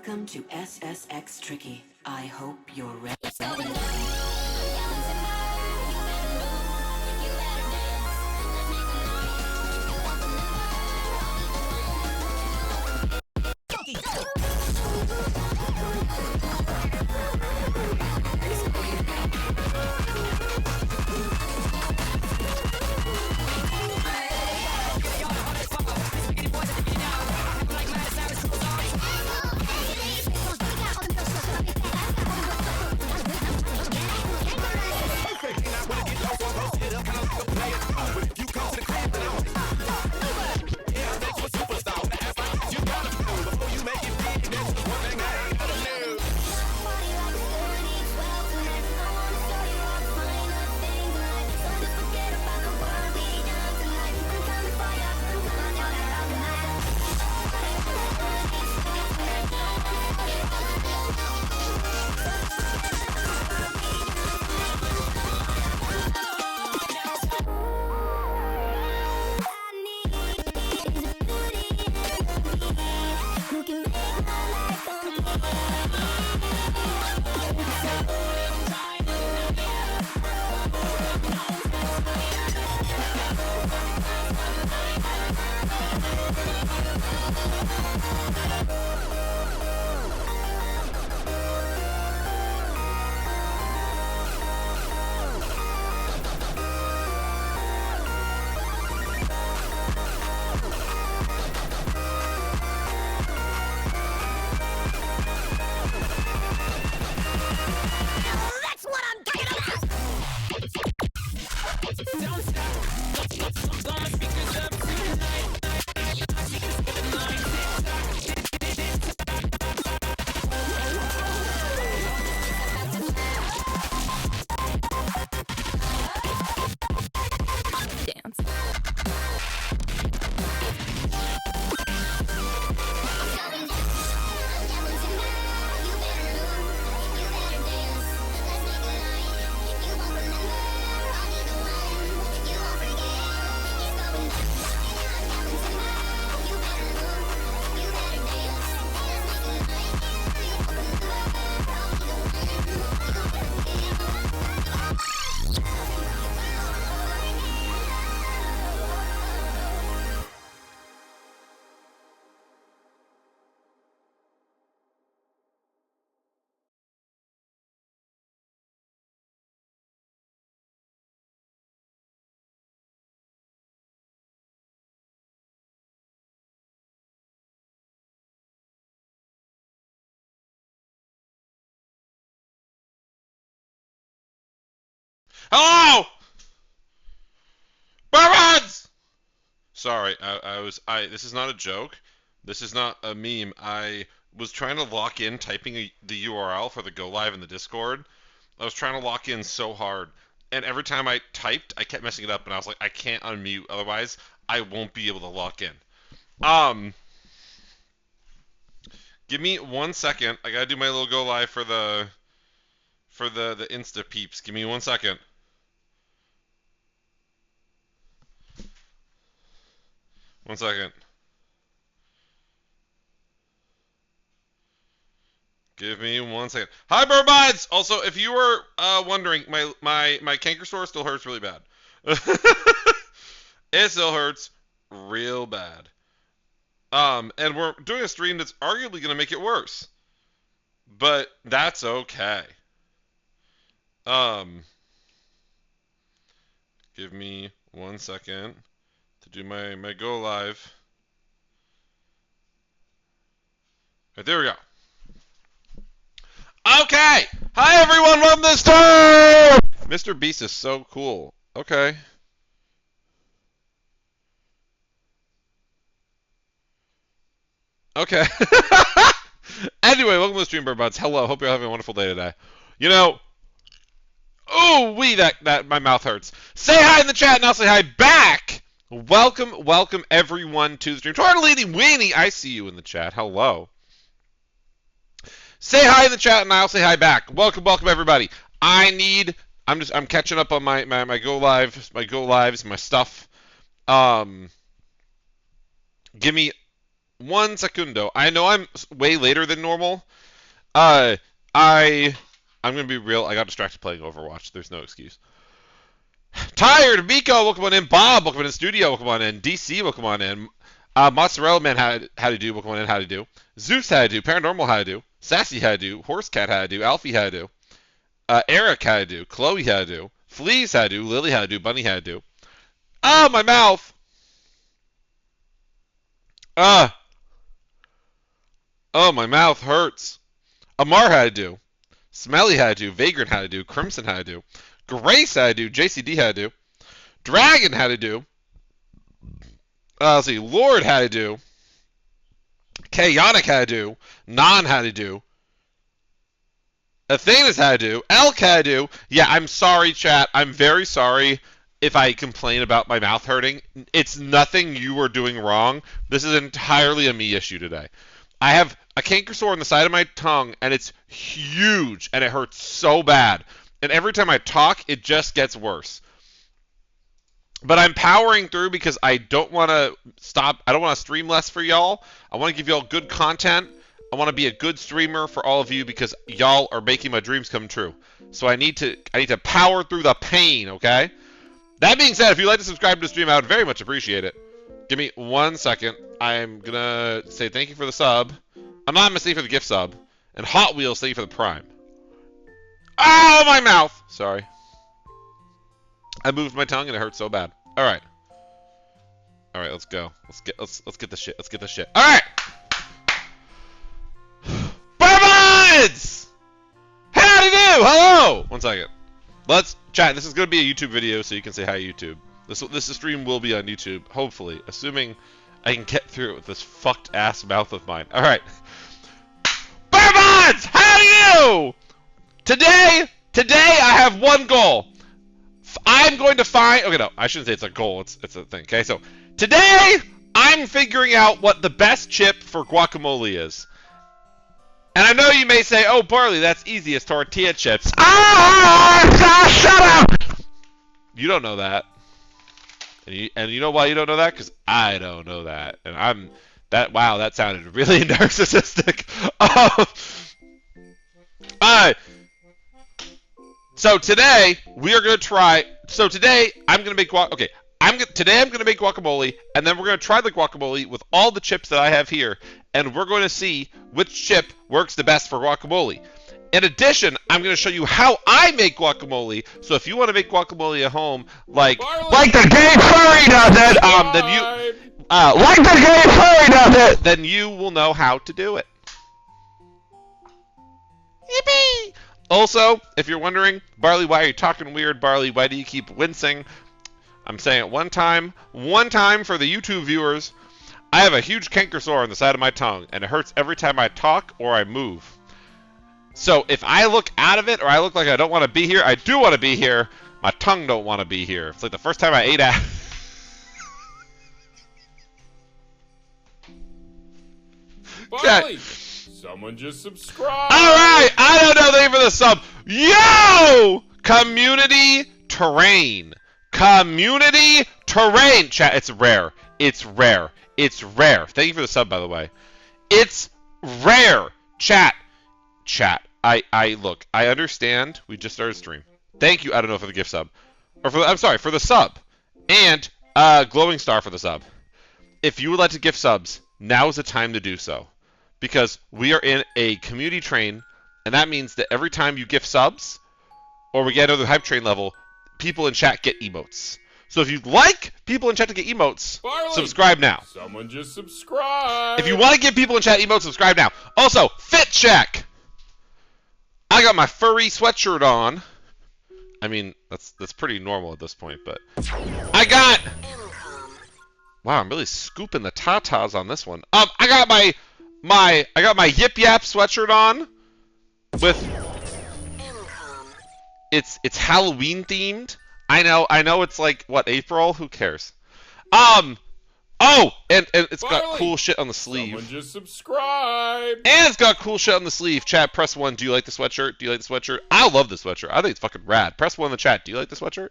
Welcome to SSX Tricky. I hope you're ready. Hello! Barons! Sorry, this is not a joke. This is not a meme. I was trying to lock in typing the URL for the Go Live in the Discord. I was trying to lock in so hard. And every time I typed, I kept messing it up, and I was like, I can't unmute, otherwise I won't be able to lock in. Give me 1 second. I gotta do my little Go Live for the Insta peeps. Give me 1 second. One second. Give me 1 second. Hi, Burbides! Also, if you were wondering, my canker sore still hurts really bad. It still hurts real bad. And we're doing a stream that's arguably going to make it worse. But that's okay. Give me 1 second to do my Go Live. Right, there we go. Okay! Hi, everyone! Welcome to the stream! Mr. Beast is so cool. Okay. Okay. Anyway, welcome to the stream, Buds. Hello. Hope you're having a wonderful day today. You know, that my mouth hurts. Say hi in the chat, and I'll say hi back. Welcome everyone to the stream. Tortellini Weenie, I see you in the chat. Hello. Say hi in the chat, and I'll say hi back. Welcome everybody. I'm catching up on my Go Lives, my stuff. Give me 1 secundo. I know I'm way later than normal. Uh, I'm gonna be real. I got distracted playing Overwatch. There's no excuse. Tired, Miko, welcome on in. Bob, welcome on in. Studio, welcome on in. DC, welcome on in. Mozzarella Man had to do, welcome on in, how to do. Zeus had to do. Paranormal had to do. Sassy had to do. Horsecat had to do. Alfie had to do. Eric had to do. Chloe had to do. Fleas had to do. Lily had to do. Bunny had to do. Oh, my mouth! Oh, my mouth hurts. Amar had to do. Smelly had to do. Vagrant had to do. Crimson had to do. Grace had to do. JCD had to do. Dragon had to do. Let's see. Lord had to do. Chaotic had to do. Non had to do. Athena's had to do. Elk had to do. Yeah, I'm sorry, chat. I'm very sorry if I complain about my mouth hurting. It's nothing you are doing wrong. This is entirely a me issue today. I have a canker sore on the side of my tongue, and it's huge, and it hurts so bad. And every time I talk, it just gets worse. But I'm powering through because I don't want to stop. I don't want to stream less for y'all. I want to give y'all good content. I want to be a good streamer for all of you because y'all are making my dreams come true. So I need to power through the pain, okay? That being said, if you'd like to subscribe to the stream, I would very much appreciate it. Give me 1 second. I'm going to say thank you for the sub. I'm not going to say for the gift sub. And Hot Wheels, thank you for the prime. Oh, my mouth! Sorry. I moved my tongue and it hurts so bad. All right. All right, let's go. Let's get the shit. Let's get the shit. All right. Barbuds! Howdy do! Hello! 1 second. Let's chat. This is going to be a YouTube video, so you can say hi, YouTube. This stream will be on YouTube, hopefully, assuming I can get through it with this fucked ass mouth of mine. All right. Barbuds! Howdy do! Today I have one goal. I'm going to find. Okay, no, I shouldn't say it's a goal. It's a thing. Okay, so today I'm figuring out what the best chip for guacamole is. And I know you may say, "Oh, Barley, that's easy. It's tortilla chips." Shut up! You don't know that, and you know why you don't know that? Because I don't know that, and I'm that. Wow, that sounded really narcissistic. So today we are gonna try. So today I'm gonna make okay. Today I'm gonna make guacamole, and then we're gonna try the guacamole with all the chips that I have here, and we're going to see which chip works the best for guacamole. In addition, I'm going to show you how I make guacamole. So if you want to make guacamole at home, like the gay furry does it, then you will know how to do it. Yippee! Also, if you're wondering, Barley, why are you talking weird? Barley, why do you keep wincing? I'm saying it one time for the YouTube viewers. I have a huge canker sore on the side of my tongue, and it hurts every time I talk or I move. So if I look out of it or I look like I don't want to be here, I do want to be here. My tongue don't want to be here. It's like the first time I ate at. Barley, someone just subscribed. All right, I don't know the name of the sub. Yo, community terrain. Community terrain. Chat, it's rare. It's rare. It's rare. Thank you for the sub, by the way. It's rare. Chat. Look, I understand. We just started stream. Thank you. I don't know for the gift sub. Or for the sub. And Glowing Star for the sub. If you would like to gift subs, now is the time to do so. Because we are in a community train, and that means that every time you gift subs, or we get another hype train level, people in chat get emotes. So if you'd like people in chat to get emotes, Barley, subscribe now. Someone just subscribed. If you want to give people in chat emotes, subscribe now. Also, fit check. I got my furry sweatshirt on. I mean, that's pretty normal at this point, but I got. Wow, I'm really scooping the tatas on this one. I got my Yip Yap sweatshirt on with. It's Halloween themed. I know it's like, what, April? Who cares? Oh, and it's got Barley, cool shit on the sleeve. Someone just subscribed. And it's got cool shit on the sleeve. Chat, press 1. Do you like the sweatshirt? Do you like the sweatshirt? I love the sweatshirt. I think it's fucking rad. Press 1 in the chat. Do you like the sweatshirt?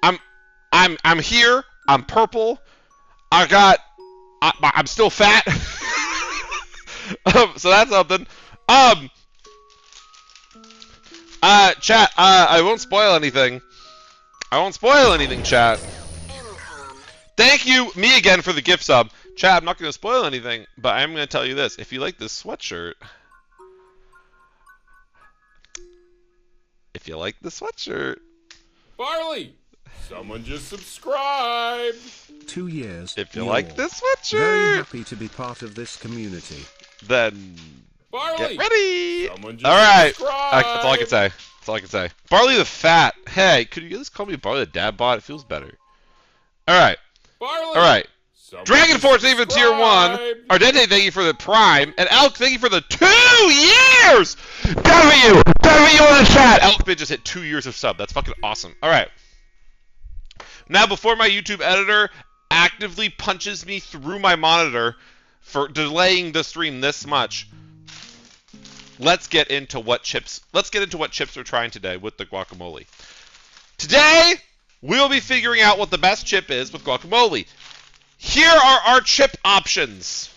I'm here. I'm purple. I got I'm still fat. So that's something. Chat. I won't spoil anything. Chat. Thank you, me again, for the gift sub. Chat, I'm not going to spoil anything, but I'm going to tell you this. If you like this sweatshirt... Barley, someone just subscribed. 2 years. If you like this sweatshirt... Very happy to be part of this community. Then... Barley, get ready! someone just Alright, subscribed. that's all I can say. Barley the Fat. Hey, could you guys call me Barley the Dad Bot? It feels better. Alright. Barley, Alright. someone Dragon just Force, thank you for the tier 1. subscribed. Ardente, thank you for the Prime. And Elk, thank you for the 2 years! W in the chat! Elk just hit 2 years of sub. That's fucking awesome. Alright. Now, before my YouTube editor actively punches me through my monitor for delaying the stream this much, let's get into what chips we're trying today with the guacamole. Today, we'll be figuring out what the best chip is with guacamole. Here are our chip options.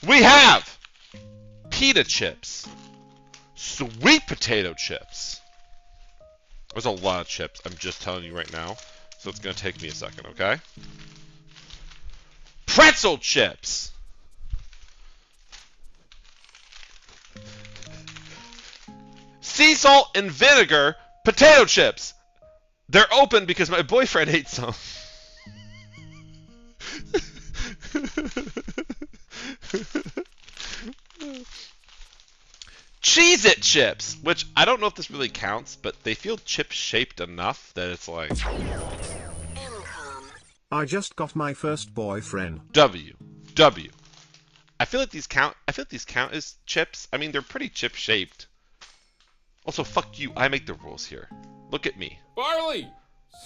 We have pita chips, sweet potato chips. There's a lot of chips, I'm just telling you right now, so it's going to take me a second, okay? Pretzel chips. Sea salt and vinegar potato chips. They're open because my boyfriend ate some. Cheez-It chips, which I don't know if this really counts, but they feel chip-shaped enough that it's like... I just got my first boyfriend. W. I feel like these count as chips. I mean, they're pretty chip-shaped. Also, fuck you. I make the rules here. Look at me. Barley,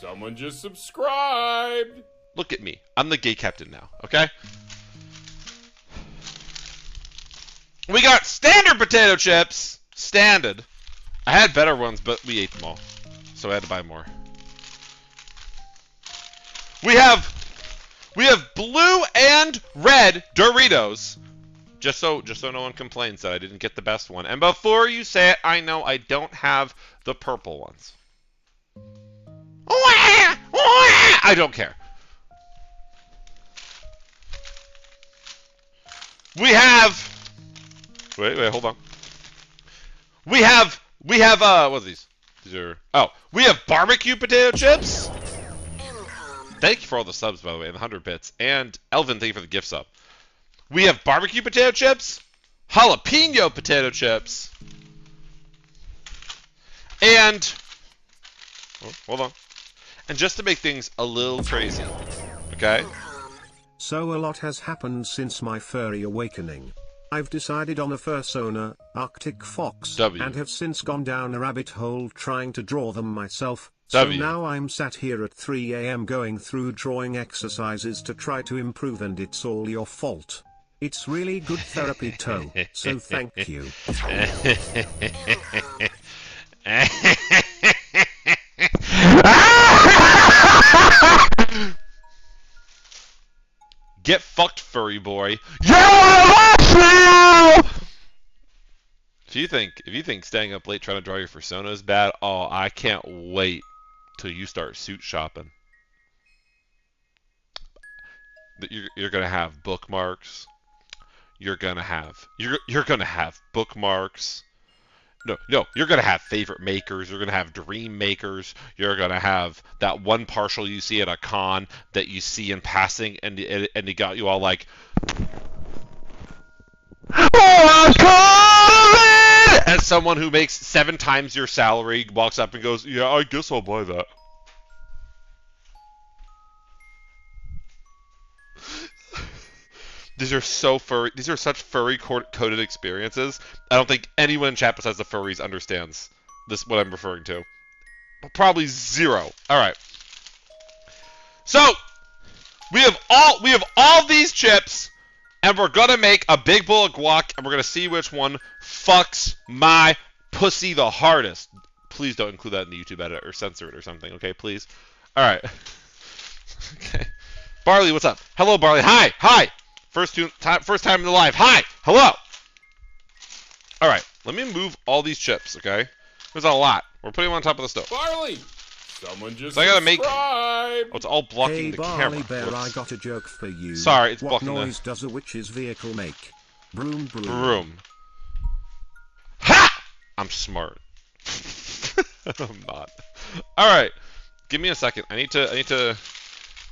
someone just subscribed. Look at me. I'm the gay captain now, okay? We got standard potato chips. Standard. I had better ones, but we ate them all. So I had to buy more. We have blue and red Doritos. Just so no one complains that I didn't get the best one. And before you say it, I know I don't have the purple ones. I don't care. We have... Wait, hold on. We have, what are these? These are... Oh, we have barbecue potato chips. Thank you for all the subs, by the way, and the 100 bits. And Elvin, thank you for the gift sub. We have barbecue potato chips, jalapeno potato chips, and... Oh, hold on. And just to make things a little crazy, okay? So a lot has happened since my furry awakening. I've decided on a fursona, Arctic Fox, W. and have since gone down a rabbit hole trying to draw them myself. So W. now I'm sat here at 3 AM going through drawing exercises to try to improve, and it's all your fault. It's really good therapy, Toe, so thank you. Get fucked, furry boy. Yeah! If you think staying up late trying to draw your persona is bad, oh, I can't wait till you start suit shopping. You're gonna have bookmarks. You're gonna have bookmarks. No, you're gonna have favorite makers. You're gonna have dream makers. You're gonna have that one partial you see at a con that you see in passing, and it got you all like, oh, as someone who makes 7 times your salary walks up and goes, yeah, I guess I'll buy that. These are so furry. These are such furry-coded experiences. I don't think anyone in chat besides the furries understands this. What I'm referring to. Probably zero. All right. So we have all these chips, and we're gonna make a big bowl of guac, and we're gonna see which one fucks my pussy the hardest. Please don't include that in the YouTube edit or censor it or something. Okay, please. All right. Okay. Barley, what's up? Hello, Barley. Hi. Hi. First time in the live. Hi. Hello. All right. Let me move all these chips, okay? There's a lot. We're putting them on top of the stove. Barley, someone just So I gotta make... subscribed. Oh, it's all blocking Hey the Barley camera. Bear, Whoops. I got a joke for you. Sorry, it's what blocking the... noise does a witch's vehicle make? Broom broom. Room. Ha! I'm smart. I'm not. All right. Give me a second. I need to.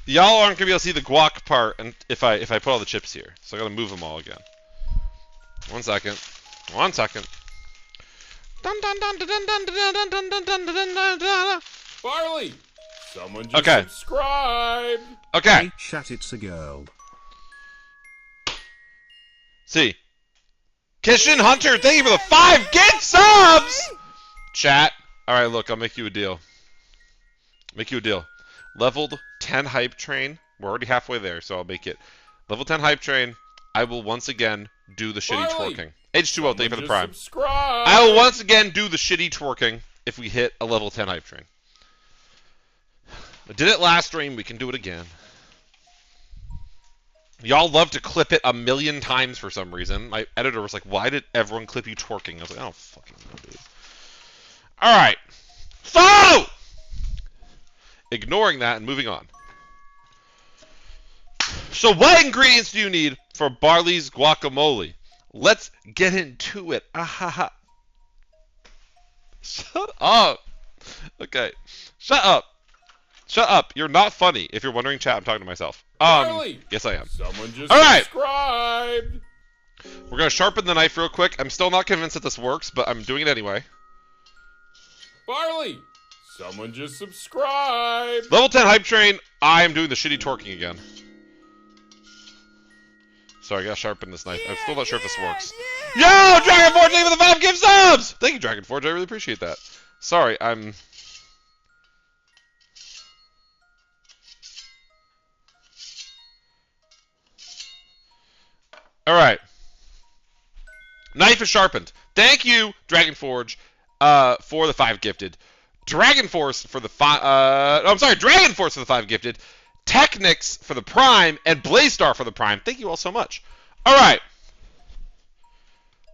Y'all aren't gonna be able to see the guac part, and if I put all the chips here, so I gotta move them all again. 1 second. 1 second. Dun, dun, dun, dun, dun, dun, dun, dun, dun, dun, dun, dun, dun. Barley, someone just subscribed. Okay. Hey chat, it's a girl. See. Kishin Hunter, thank you for the 5 gift subs! Chat. Alright, look, I'll make you a deal. Make you a deal. Leveled 10 hype train. We're already halfway there, so I'll make it. Level 10 hype train. I will once again do the shitty Barley, twerking. H2O, thank you for the prime. Subscribe. I will once again do the shitty twerking if we hit a level 10 hype train. I did it last stream, we can do it again. Y'all love to clip it 1,000,000 times for some reason. My editor was like, why did everyone clip you twerking? I was like, I don't fucking know, dude. Alright. So! Ignoring that and moving on. So what ingredients do you need for Barley's guacamole? Let's get into it. Ahaha. Shut up. Okay. Shut up. Shut up. You're not funny. If you're wondering, chat, I'm talking to myself. Barley, Yes, I am. someone just All right. subscribed. We're going to sharpen the knife real quick. I'm still not convinced that this works, but I'm doing it anyway. Barley, someone just subscribed. Level 10 hype train. I am doing the shitty twerking again. Sorry, I gotta sharpen this knife. I'm still not sure if this works. Yo, Dragon Forge, thank you for the 5 gift subs! Thank you, Dragon Forge. I really appreciate that. Sorry, I'm... Alright. Knife is sharpened. Thank you, Dragon Forge, for the 5 gifted. Dragon Force for the 5... I'm sorry, Dragon Force for the 5 gifted. Technics for the Prime, and Blaze-Star for the Prime. Thank you all so much. Alright.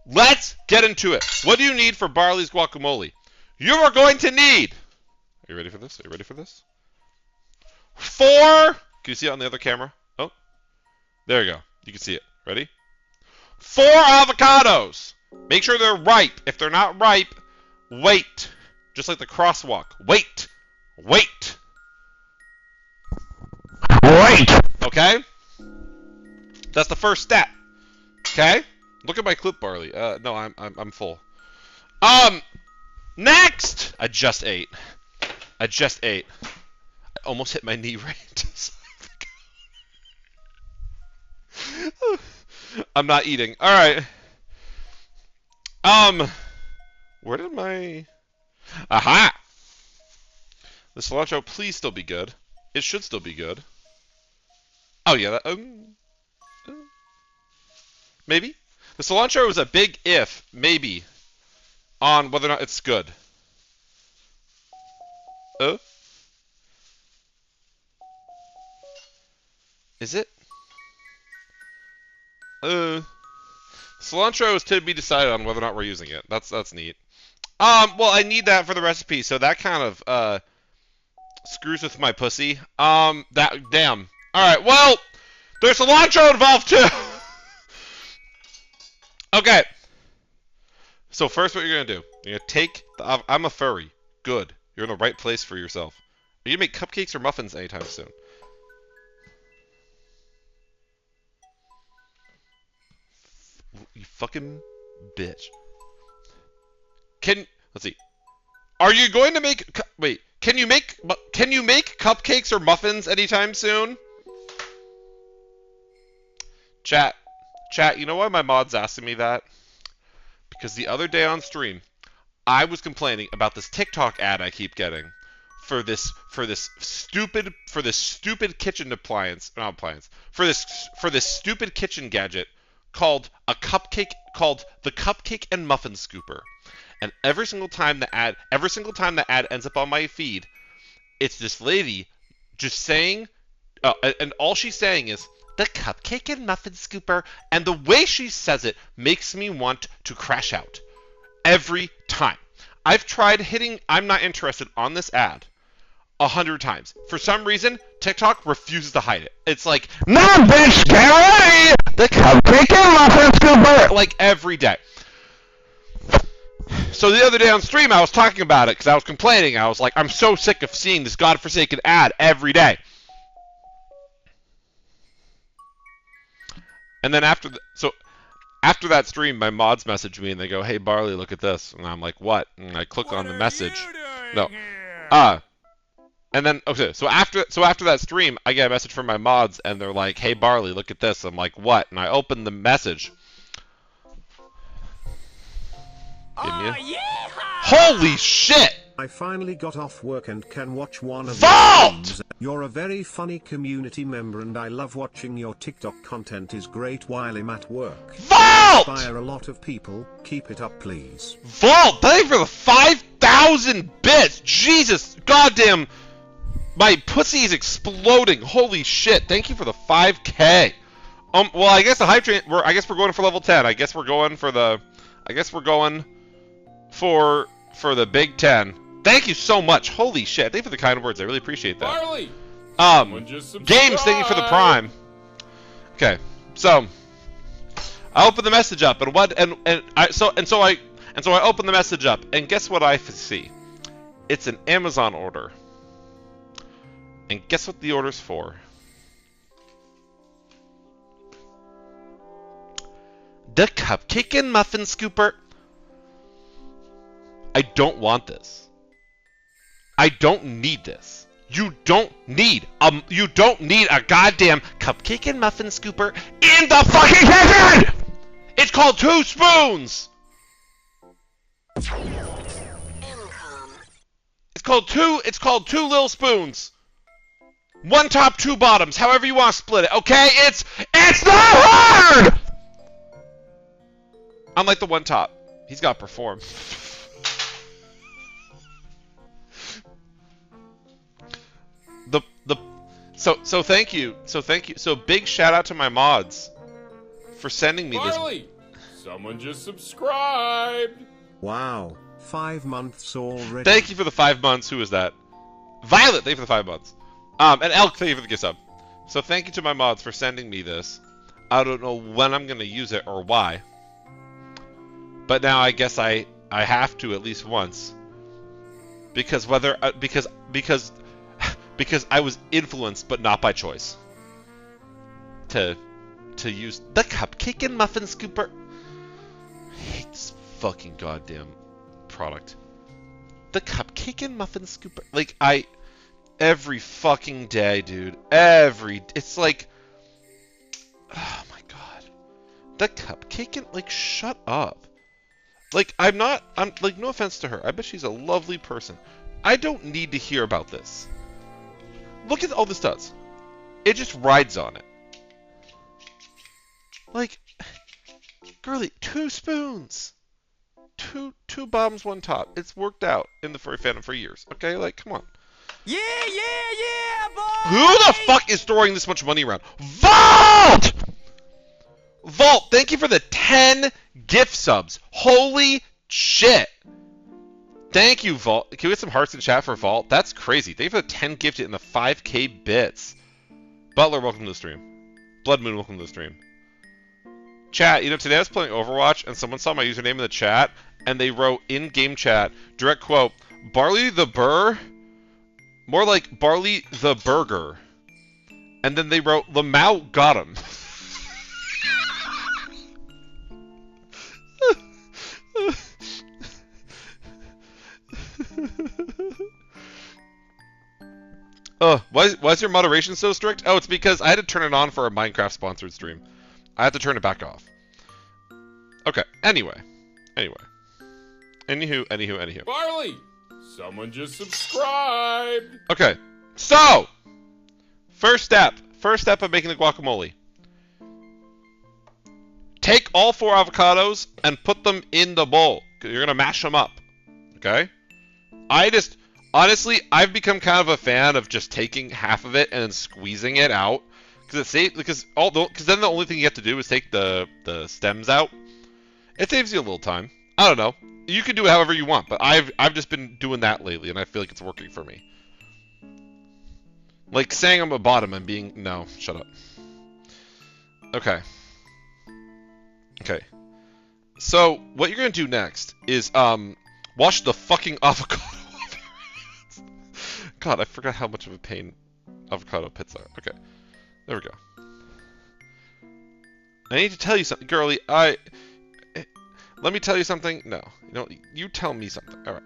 Let's get into it. What do you need for Barley's guacamole? You are going to need... Are you ready for this? Are you ready for this? 4... Can you see it on the other camera? Oh. There you go. You can see it. Ready? 4 avocados. Make sure they're ripe. If they're not ripe, wait. Just like the crosswalk. Wait. Wait. Wait. Okay? That's the first step. Okay? Look at my clip, Barley. No, I'm full. Next! I just ate. I almost hit my knee right. I'm not eating. Alright. Where did my... Aha! The cilantro, please still be good. It should still be good. Oh, yeah, that... maybe? The cilantro is a big if, maybe, on whether or not it's good. Is it? Cilantro is to be decided on whether or not we're using it. That's neat. Well, I need that for the recipe, so that kind of, screws with my pussy. Damn. Alright, well, there's cilantro involved, too! Okay. So first what you're going to do, you're going to take the... I'm a furry. Good. You're in the right place for yourself. Are you going to make cupcakes or muffins anytime soon? You fucking bitch. Let's see. Are you going to make... Wait. Can you make cupcakes or muffins anytime soon? Chat, you know why my mod's asking me that? Because the other day on stream, I was complaining about this TikTok ad I keep getting for this stupid kitchen appliance, not appliance, for this stupid kitchen gadget called the Cupcake and Muffin Scooper. And every single time the ad ends up on my feed, it's this lady just saying and all she's saying is the cupcake and muffin scooper, and the way she says it makes me want to crash out every time. I've tried hitting I'm not interested on this ad 100 times. For some reason, TikTok refuses to hide it. It's like, no, bitch, get away! The cupcake and muffin scooper! Like, every day. So the other day on stream, I was talking about it because I was complaining. I was like, I'm so sick of seeing this godforsaken ad every day. And then after that stream, my mods message me and they go, "Hey Barley, look at this." And I'm like, "What?" And I click on the message. No. And then okay, so after that stream, I get a message from my mods and they're like, "Hey Barley, look at this." I'm like, "What?" And I open the message. Give me a... Holy shit! I finally got off work and can watch one of Vault! your streams. You're a very funny community member and I love watching your TikTok content is great while I'm at work. Vault! You inspire a lot of people. Keep it up, please. Vault! Thank you for the 5,000 bits! Jesus goddamn... My pussy is exploding. Holy shit. Thank you for the 5K. Well, I guess the hype train... I guess we're going for level 10. I guess we're going for the big 10. Thank you so much. Holy shit. Thank you for the kind words. I really appreciate that. Barley! Someone just Games, thank you for the prime. Okay. So I open the message up and so I open the message up and guess what I see? It's an Amazon order. And guess what the order's for? The cupcake and muffin scooper. I don't want this. I don't need this. You don't need a goddamn cupcake and muffin scooper in the fucking kitchen! It's called 2 spoons! It's called two little spoons. 1 top, 2 bottoms, however you want to split it, okay? It's not hard! Unlike the 1 top. He's got to perform. So thank you. So big shout out to my mods for sending me this. Barley! Someone just subscribed! Wow, 5 months already. Thank you for the 5 months. Who is that? Violet, thank you for the 5 months. And Elk, thank you for the gift sub. So thank you to my mods for sending me this. I don't know when I'm gonna use it or why. But now I guess I have to at least once. Because because I was influenced, but not by choice, to use the cupcake and muffin scooper. I hate this fucking goddamn product. The cupcake and muffin scooper. Like, every fucking day, dude. It's like, oh my god. The cupcake and, like, shut up. Like, I'm like, no offense to her. I bet she's a lovely person. I don't need to hear about this. Look at all this does. It just rides on it. Like, girly, 2 spoons. Two bottoms, 1 top. It's worked out in the furry fandom for years. Okay, like, come on. Yeah, boy! Who the fuck is throwing this much money around? Vault! Vault, thank you for the 10 gift subs. Holy shit. Thank you, Vault. Can we get some hearts in chat for Vault? That's crazy. Thank you for the 10 gifted and the 5K bits. Butler, welcome to the stream. Blood Moon, welcome to the stream. Chat, today I was playing Overwatch and someone saw my username in the chat and they wrote in game chat, direct quote, Barley the Burr? More like Barley the Burger. And then they wrote, Lamau got him. Why is your moderation so strict? Oh, it's because I had to turn it on for a Minecraft sponsored stream. I had to turn it back off. Okay, anyway. Anywho. Barley! Someone just subscribed! Okay, so! First step of making the guacamole. Take all 4 avocados and put them in the bowl. You're gonna mash them up. Okay? Honestly, I've become kind of a fan of just taking half of it and then squeezing it out because then the only thing you have to do is take the stems out. It saves you a little time. I don't know. You can do it however you want, but I've just been doing that lately, and I feel like it's working for me. Like saying I'm a bottom and being no, shut up. Okay. Okay. So what you're gonna do next is wash the fucking avocado off your hands. God, I forgot how much of a pain avocado pits are. Okay, there we go. I need to tell you something, girly. Let me tell you something. No, you tell me something. All right.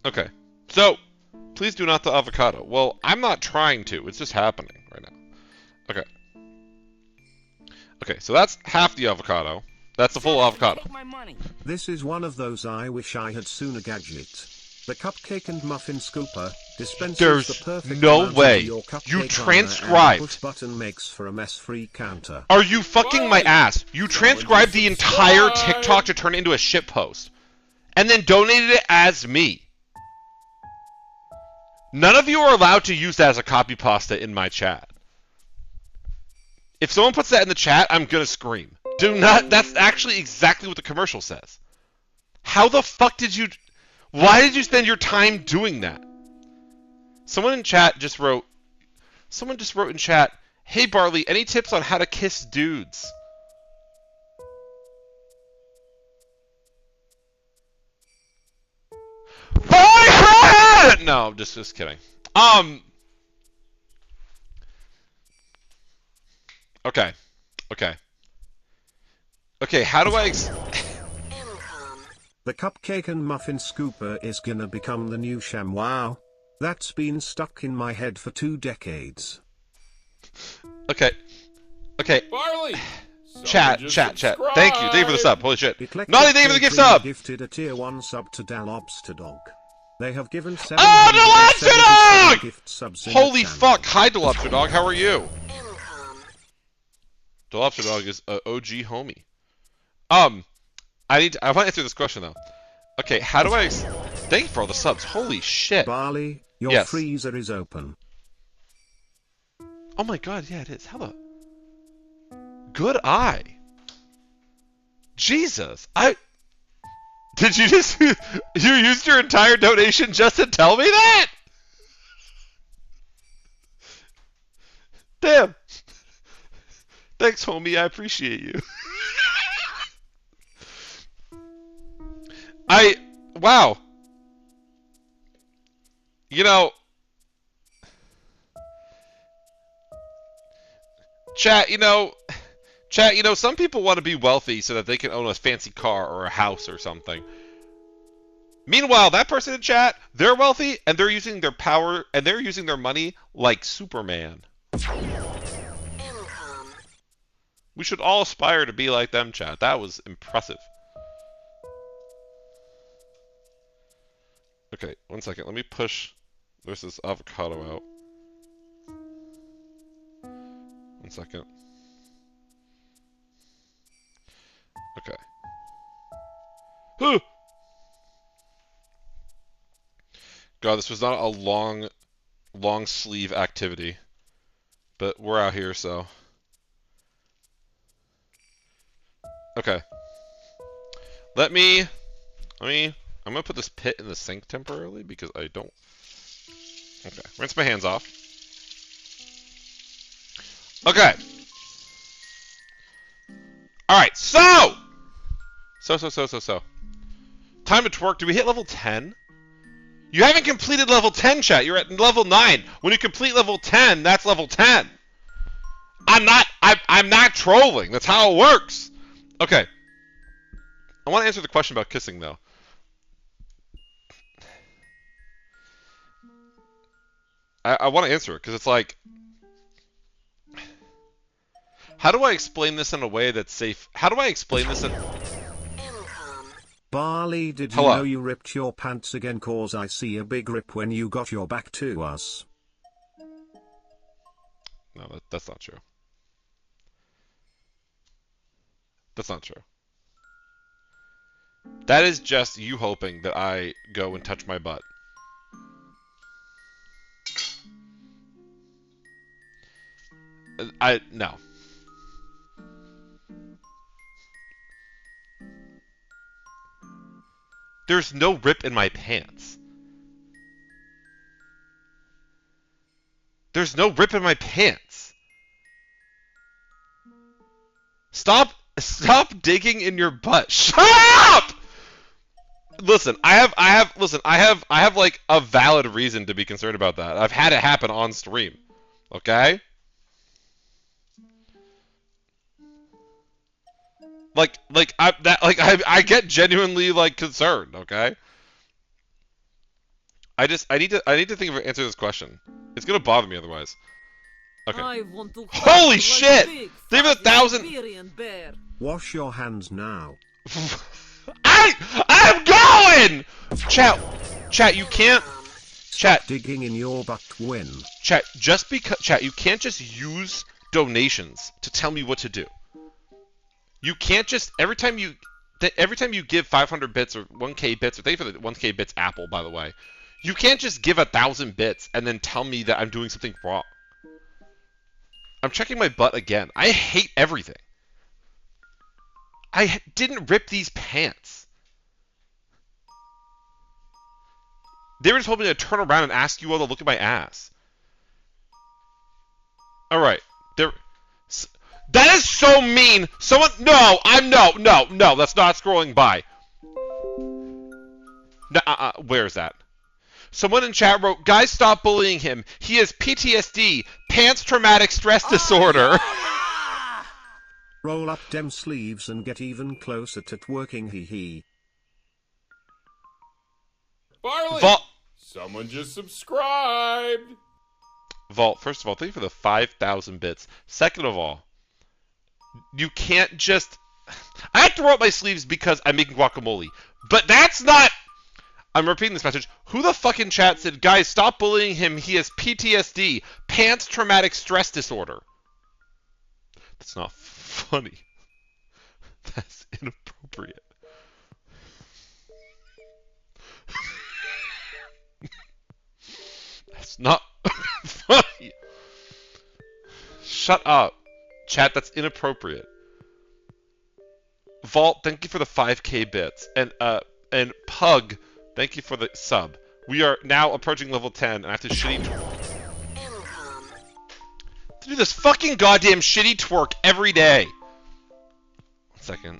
Okay. So, please do not the avocado. Well, I'm not trying to. It's just happening right now. Okay. Okay, so that's half the avocado. That's the full avocado. Take my money. This is one of those I wish I had sooner gadget. The cupcake and muffin scooper dispenses There's the perfect no amount way. into your cupcake You runner, transcribed. and the push button makes for a mess-free counter. Are you fucking my ass? You transcribed the entire TikTok to turn it into a shitpost. And then donated it as me. None of you are allowed to use that as a copy pasta in my chat. If someone puts that in the chat, I'm gonna scream. Do not. That's actually exactly what the commercial says. How the fuck did you... Why did you spend your time doing that? Someone in chat just wrote... Someone just wrote in chat, "Hey Barley, any tips on how to kiss dudes?" Boyfriend! No, just kidding. Okay. Okay, how do I... The cupcake and muffin scooper is gonna become the new sham. Wow. That's been stuck in my head for 2 decades. Okay. Barley! Chat. Thank you for the sub. Holy shit. Eclectic Naughty, thank you for the gift Catering sub! gifted a tier 1 sub to Dalobster Dog. They have given Oh, the 777 Lobster Dog! gift subs in Holy the channel. fuck. Hi, Delopster Dog. How are you? Delopster Dog is a OG homie. I want to answer this question, though. Okay, how do I... Thank you for all the subs. Holy shit. Barley, your Yes. freezer is open. Oh my god, yeah, it is. How the... Good eye. Jesus. Did you just... You used your entire donation just to tell me that? Damn. Thanks, homie. I appreciate you. Wow. You know... Chat, some people want to be wealthy so that they can own a fancy car or a house or something. Meanwhile, that person in chat, they're wealthy and they're using their power and they're using their money like Superman. We should all aspire to be like them, chat. That was impressive. Okay, 1 second. Let me push this avocado out. 1 second. Okay. Whew! God, this was not a long sleeve activity. But we're out here, so... Okay. I'm gonna put this pit in the sink temporarily because I don't... Okay. Rinse my hands off. Okay. Alright, so! Time to twerk. Do we hit level 10? You haven't completed level 10, chat. You're at level 9. When you complete level 10, that's level 10. I'm not trolling. That's how it works. Okay. I want to answer the question about kissing, though. I want to answer it, because it's like... How do I explain this in a way that's safe? How do I explain this in... Barley, did you Hello. know you ripped your pants again? Cause I see a big rip when you got your back to us. No, that's not true. That's not true. That is just you hoping that I go and touch my butt. No. There's no rip in my pants. There's no rip in my pants. Stop digging in your butt. Shut up! Listen, I have like a valid reason to be concerned about that. I've had it happen on stream. Okay? I get genuinely like concerned, okay? I need to think of an answer to this question. It's gonna bother me otherwise. Okay. Holy shit! Leave it 1,000. Wash your hands now. I'm going! Chat, you can't. Chat. Digging in your butt win. Chat, you can't just use donations to tell me what to do. You can't just every time you give 500 bits or 1k bits, or thank you for the 1k bits Apple, by the way. You can't just give 1,000 bits and then tell me that I'm doing something wrong. I'm checking my butt again. I hate everything. I didn't rip these pants. They were just hoping to turn around and ask you all to look at my ass. Alright. That is so mean! Someone... No! No! That's not scrolling by. No, where is that? Someone in chat wrote, guys, stop bullying him. He has PTSD, pants traumatic stress disorder. Roll up dem sleeves and get even closer to twerking, hee hee. Barley! Someone just subscribed! Vault, first of all, thank you for the 5,000 bits. Second of all, you can't just... I have to roll up my sleeves because I'm making guacamole. But that's not... I'm repeating this message. Who the fuck in chat said, guys, stop bullying him. He has PTSD, pants traumatic stress disorder. That's not funny. That's inappropriate. That's not funny. Shut up. Chat, that's inappropriate. Vault, thank you for the 5k bits. And Pug, thank you for the sub. We are now approaching level 10, and I have to do this fucking goddamn shitty twerk every day. 1 second.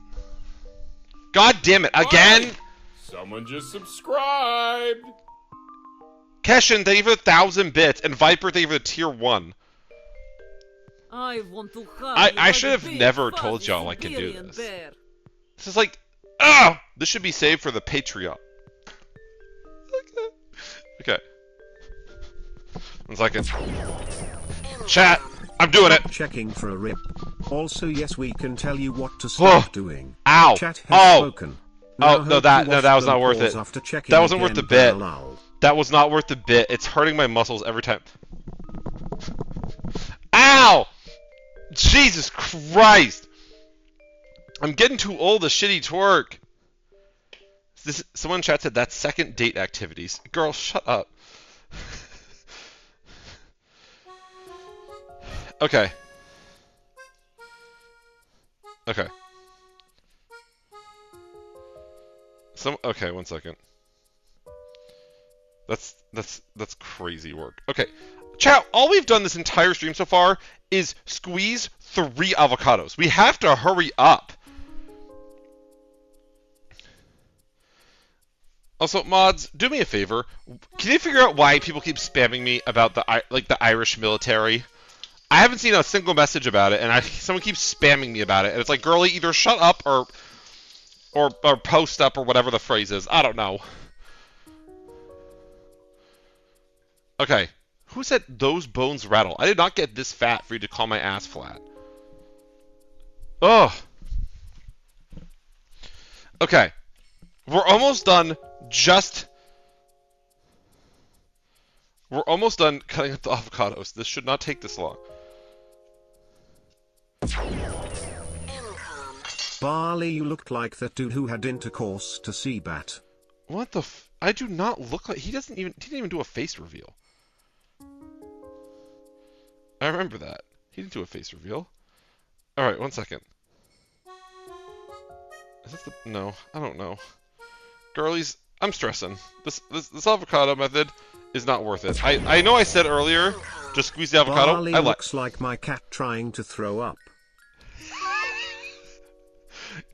God damn it, again? Someone just subscribed! Keshin, thank you for the 1,000 bits, and Viper, thank you for the tier 1. I should have never told y'all I can do this. This is like, this should be saved for the Patreon. Okay. 1 second. Chat, I'm doing it. Checking for a rip. Also, yes, we can tell you what to stop doing. Ow. Chat has spoken. Oh, no, that was not worth it. That wasn't worth the bit. That was not worth the bit. It's hurting my muscles every time. Ow! Jesus Christ! I'm getting too old to shitty twerk. Someone in chat said that's second date activities. Girl, shut up. Okay. Okay. Okay, 1 second. That's crazy work. Okay. Chat, all we've done this entire stream so far is squeeze 3 avocados. We have to hurry up. Also, mods, do me a favor. Can you figure out why people keep spamming me about the Irish military? I haven't seen a single message about it, and someone keeps spamming me about it, and it's like, girlie, either shut up or post up or whatever the phrase is. I don't know. Okay. Who said those bones rattle? I did not get this fat for you to call my ass flat. Ugh. Okay. We're almost done. We're almost done cutting up the avocados. This should not take this long. Barley, you looked like that dude who had intercourse to Seabat. What the I do not look like... He didn't even do a face reveal. I remember that. He didn't do a face reveal. Alright, 1 second. Is that the... No, I don't know. Girlies, I'm stressing. This avocado method is not worth it. I know I said earlier, just squeeze the avocado. Barley looks like my cat trying to throw up.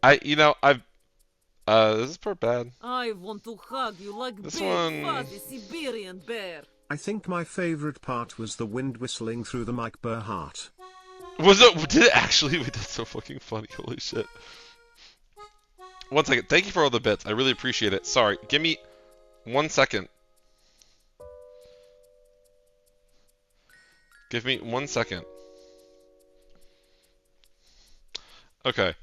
This is pretty bad. I want to hug you like This big one- fuzzy Siberian bear. I think my favorite part was the wind whistling through the mic Berhart. Did it actually? Wait, that's so fucking funny. Holy shit. 1 second. Thank you for all the bits. I really appreciate it. Sorry. Give me 1 second. Give me 1 second. Okay.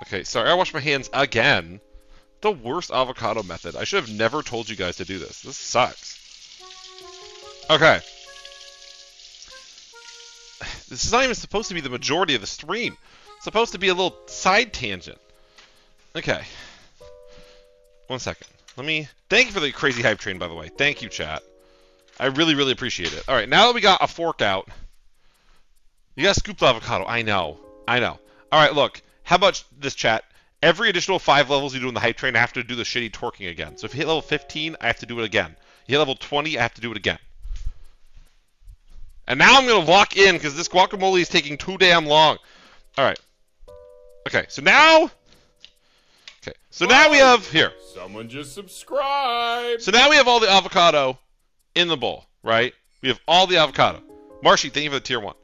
Okay, sorry. I washed my hands again. The worst avocado method. I should have never told you guys to do this. This sucks. Okay. This is not even supposed to be the majority of the stream. It's supposed to be a little side tangent. Okay. 1 second. Thank you for the crazy hype train, by the way. Thank you, chat. I really, really appreciate it. Alright, now that we got a fork out, you gotta scoop the avocado. I know. Alright, look. How about this, chat? Every additional 5 levels you do in the hype train, I have to do the shitty torquing again. So if you hit level 15, I have to do it again. You hit level 20, I have to do it again. And now I'm going to lock in because this guacamole is taking too damn long. Alright. Okay, so now... Okay, so now we have... Here. Someone just subscribed. So now we have all the avocado in the bowl, right? We have all the avocado. Marshy, thank you for the tier 1.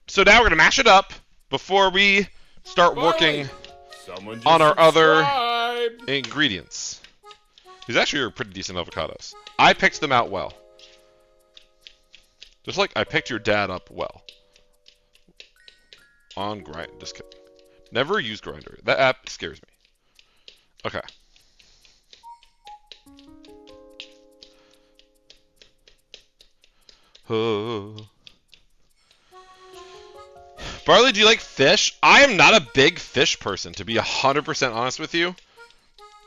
So now we're going to mash it up before we start working on our other ingredients. These actually are pretty decent avocados. I picked them out well. Just like I picked your dad up well. On grind. Just kidding. Never use Grinder. That app scares me. Okay. Barley, do you like fish? I am not a big fish person, to be 100% honest with you.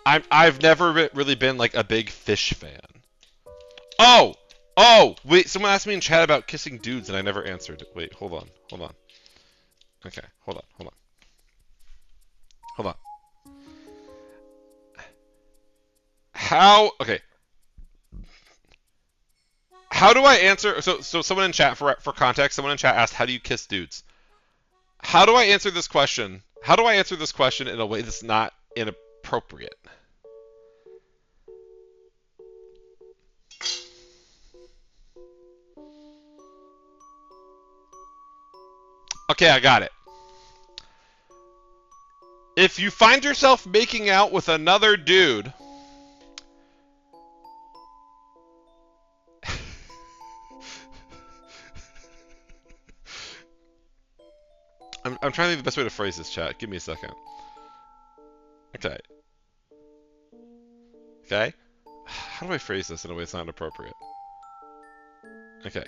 I've never really been like a big fish fan. Oh! Wait, someone asked me in chat about kissing dudes and I never answered. Wait, hold on. Okay, hold on. Okay. How do I answer? So someone in chat, for context, someone in chat asked, how do you kiss dudes? How do I answer this question? How do I answer this question in a way that's not inappropriate? Okay, I got it. If you find yourself making out with another dude... I'm trying to think the best way to phrase this, chat. Give me a second. Okay. How do I phrase this in a way that's not appropriate? Okay.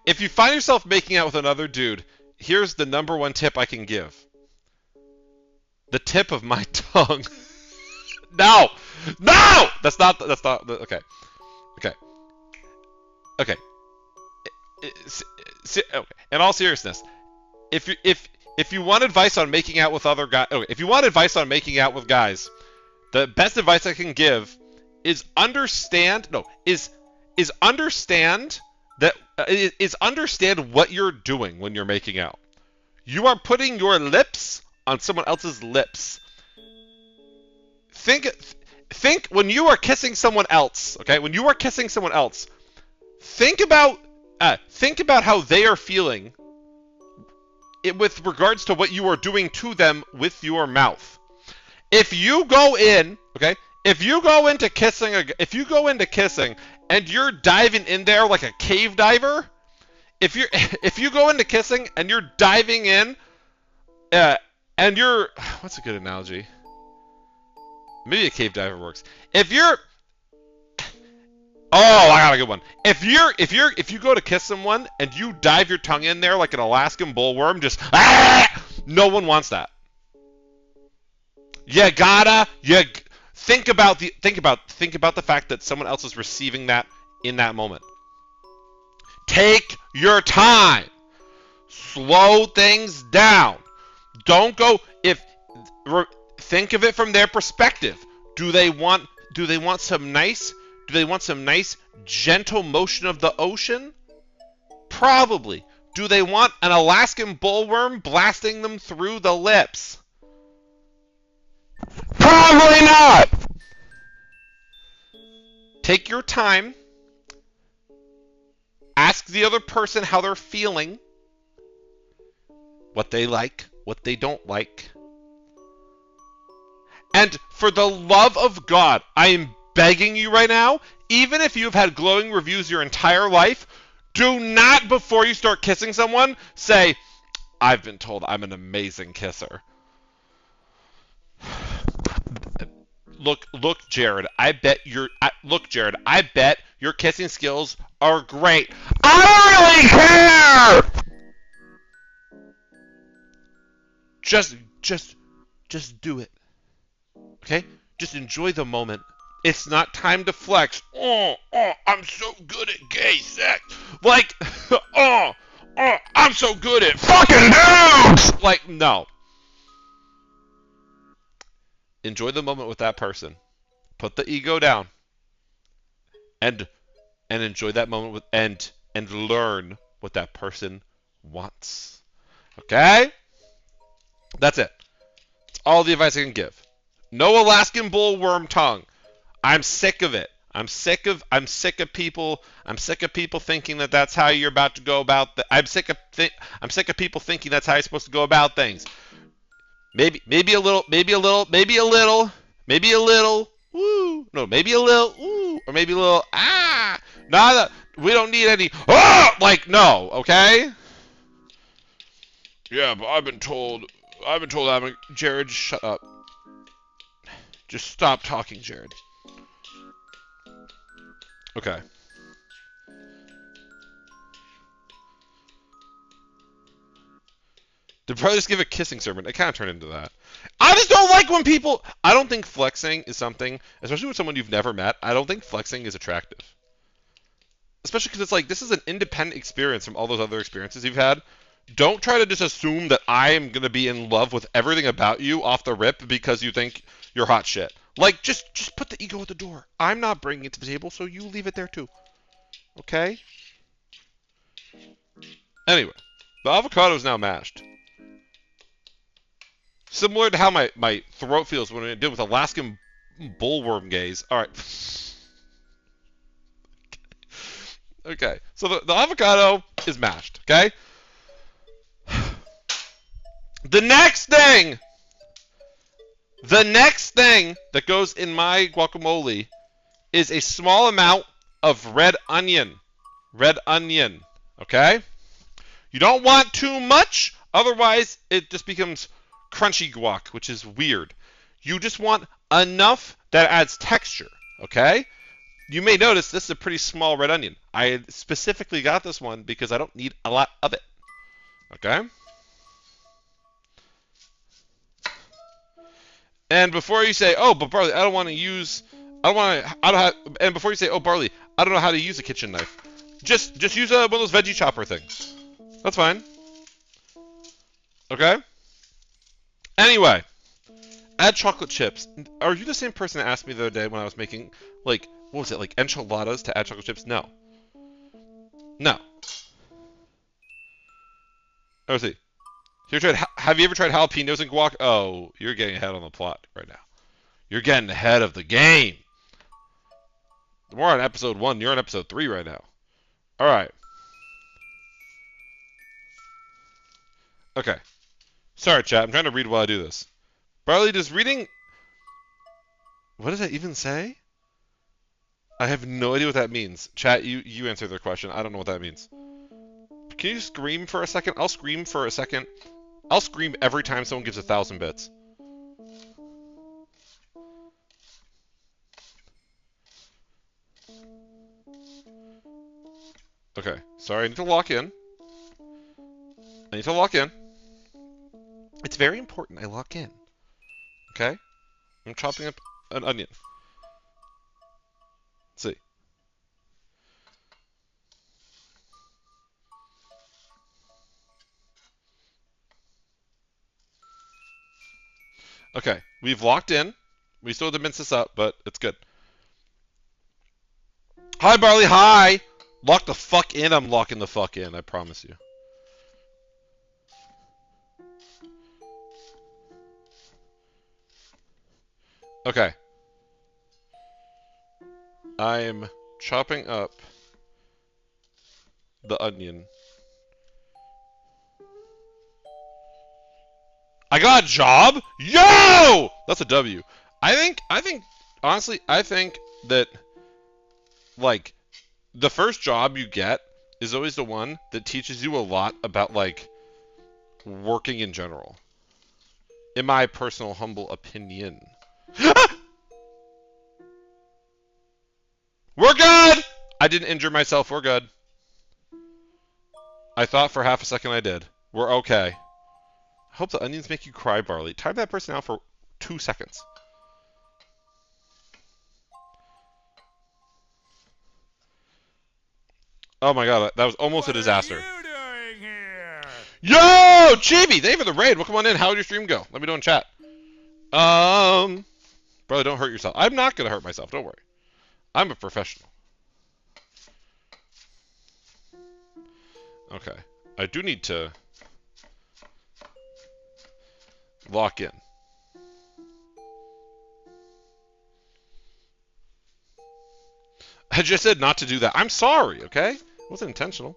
If you find yourself making out with another dude, here's the #1 tip I can give. The tip of my tongue. No! That's not, okay. Okay. In all seriousness, if you want advice on making out with other guys, if you want advice on making out with guys, the best advice I can give is understand what you're doing when you're making out. You are putting your lips on someone else's lips. Think when you are kissing someone else, okay? When you are kissing someone else, think about how they are feeling with regards to what you are doing to them with your mouth. If you go into kissing and you're diving in there like a cave diver, if you go into kissing and you're diving in, and you're, what's a good analogy? Maybe a cave diver works. If Oh, I got a good one. If you go to kiss someone and you dive your tongue in there like an Alaskan bullworm, just no one wants that. Think about the fact that someone else is receiving that in that moment. Take your time. Slow things down. Don't go think of it from their perspective. Do they want some nice gentle motion of the ocean? Probably. Do they want an Alaskan bullworm blasting them through the lips? Probably not. Take your time. Ask the other person how they're feeling. What they like, what they don't like. And for the love of God, I am begging you right now, even if you've had glowing reviews your entire life, do not, before you start kissing someone, say, I've been told I'm an amazing kisser. Look, Jared, I bet your kissing skills are great. I don't really care! Just do it. Okay? Just enjoy the moment. It's not time to flex. Oh, I'm so good at gay sex. Like, I'm so good at fucking dudes! Like, no. Enjoy the moment with that person. Put the ego down. And enjoy that moment with and learn what that person wants. Okay? That's it. That's all the advice I can give. No Alaskan bullworm tongue. I'm sick of it. I'm sick of people thinking that that's how you're about to go about I'm sick of people thinking that's how you're supposed to go about things. Maybe a little, woo. No, maybe a little, ooh, or maybe a little, ah. Nada. We don't need any, like, no, okay? Yeah, but I've been told Jared, shut up. Just stop talking, Jared. Okay. Did probably just give a kissing sermon. It kind of turned into that. I just don't like when people... I don't think flexing is something, especially with someone you've never met, I don't think flexing is attractive. Especially because it's like, this is an independent experience from all those other experiences you've had. Don't try to just assume that I am going to be in love with everything about you off the rip because you think you're hot shit. Like, just put the ego at the door. I'm not bringing it to the table, so you leave it there too. Okay? Anyway, the avocado is now mashed. Similar to how my throat feels when I deal with Alaskan bullworm gaze. Alright. Okay, so the avocado is mashed, okay? The next thing that goes in my guacamole is a small amount of red onion. Red onion, okay? You don't want too much, otherwise it just becomes crunchy guac, which is weird. You just want enough that adds texture, okay? You may notice this is a pretty small red onion. I specifically got this one because I don't need a lot of it, okay? And before you say, oh, but Barley, and before you say, oh, Barley, I don't know how to use a kitchen knife, just use one of those veggie chopper things. That's fine. Okay? Anyway, add chocolate chips. Are you the same person that asked me the other day when I was making, like, what was it, like enchiladas to add chocolate chips? No. No. Let's see. Have you ever tried jalapenos and guac? Oh, you're getting ahead on the plot right now. You're getting ahead of the game. We're on episode 1. You're on episode 3 right now. All right. Okay. Sorry, chat. I'm trying to read while I do this. Barley, does reading... What does that even say? I have no idea what that means. Chat, you answer their question. I don't know what that means. Can you scream for a second? I'll scream for a second. I'll scream every time someone gives 1,000 bits. Okay. Sorry, I need to lock in. I need to lock in. It's very important I lock in. Okay? I'm chopping up an onion. Let's see. Okay, we've locked in. We still have to mince this up, but it's good. Hi, Barley, hi! Lock the fuck in, I'm locking the fuck in, I promise you. Okay. I'm chopping up the onion. I got a job? Yo! That's a W. Honestly, I think that, like, the first job you get is always the one that teaches you a lot about, like, working in general. In my personal humble opinion. We're good! I didn't injure myself. We're good. I thought for half a second I did. We're okay. I hope the onions make you cry, Barley. Time that person out for 2 seconds. Oh my god, that was almost a disaster. What are you doing here? Yo! Chibi! Thank you for the raid. Welcome on in. How did your stream go? Let me know in chat. Brother, don't hurt yourself. I'm not gonna hurt myself. Don't worry. I'm a professional. Okay. I do need to lock in. I just said not to do that. I'm sorry, okay? It wasn't intentional.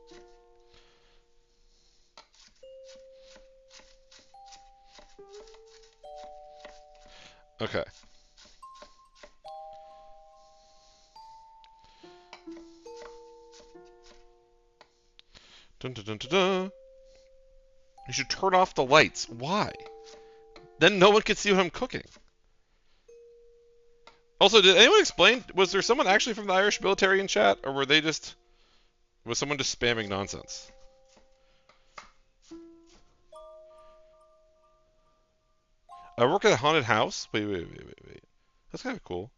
Okay. Dun, dun, dun, dun, dun. You should turn off the lights. Why? Then no one can see what I'm cooking. Also, did anyone explain? Was there someone actually from the Irish military in chat, or was someone just spamming nonsense? I work at a haunted house. Wait. That's kind of cool.